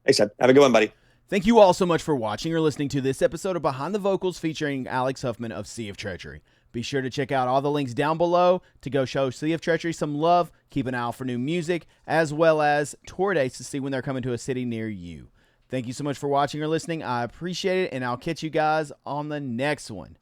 Thanks, Ed. Have a good one, buddy. Thank you all so much for watching or listening to this episode of Behind the Vocals featuring Alex Huffman of Treachery. Be sure to check out all the links down below to go show Treachery some love. Keep an eye out for new music, as well as tour dates to see when they're coming to a city near you. Thank you so much for watching or listening. I appreciate it, and I'll catch you guys on the next one.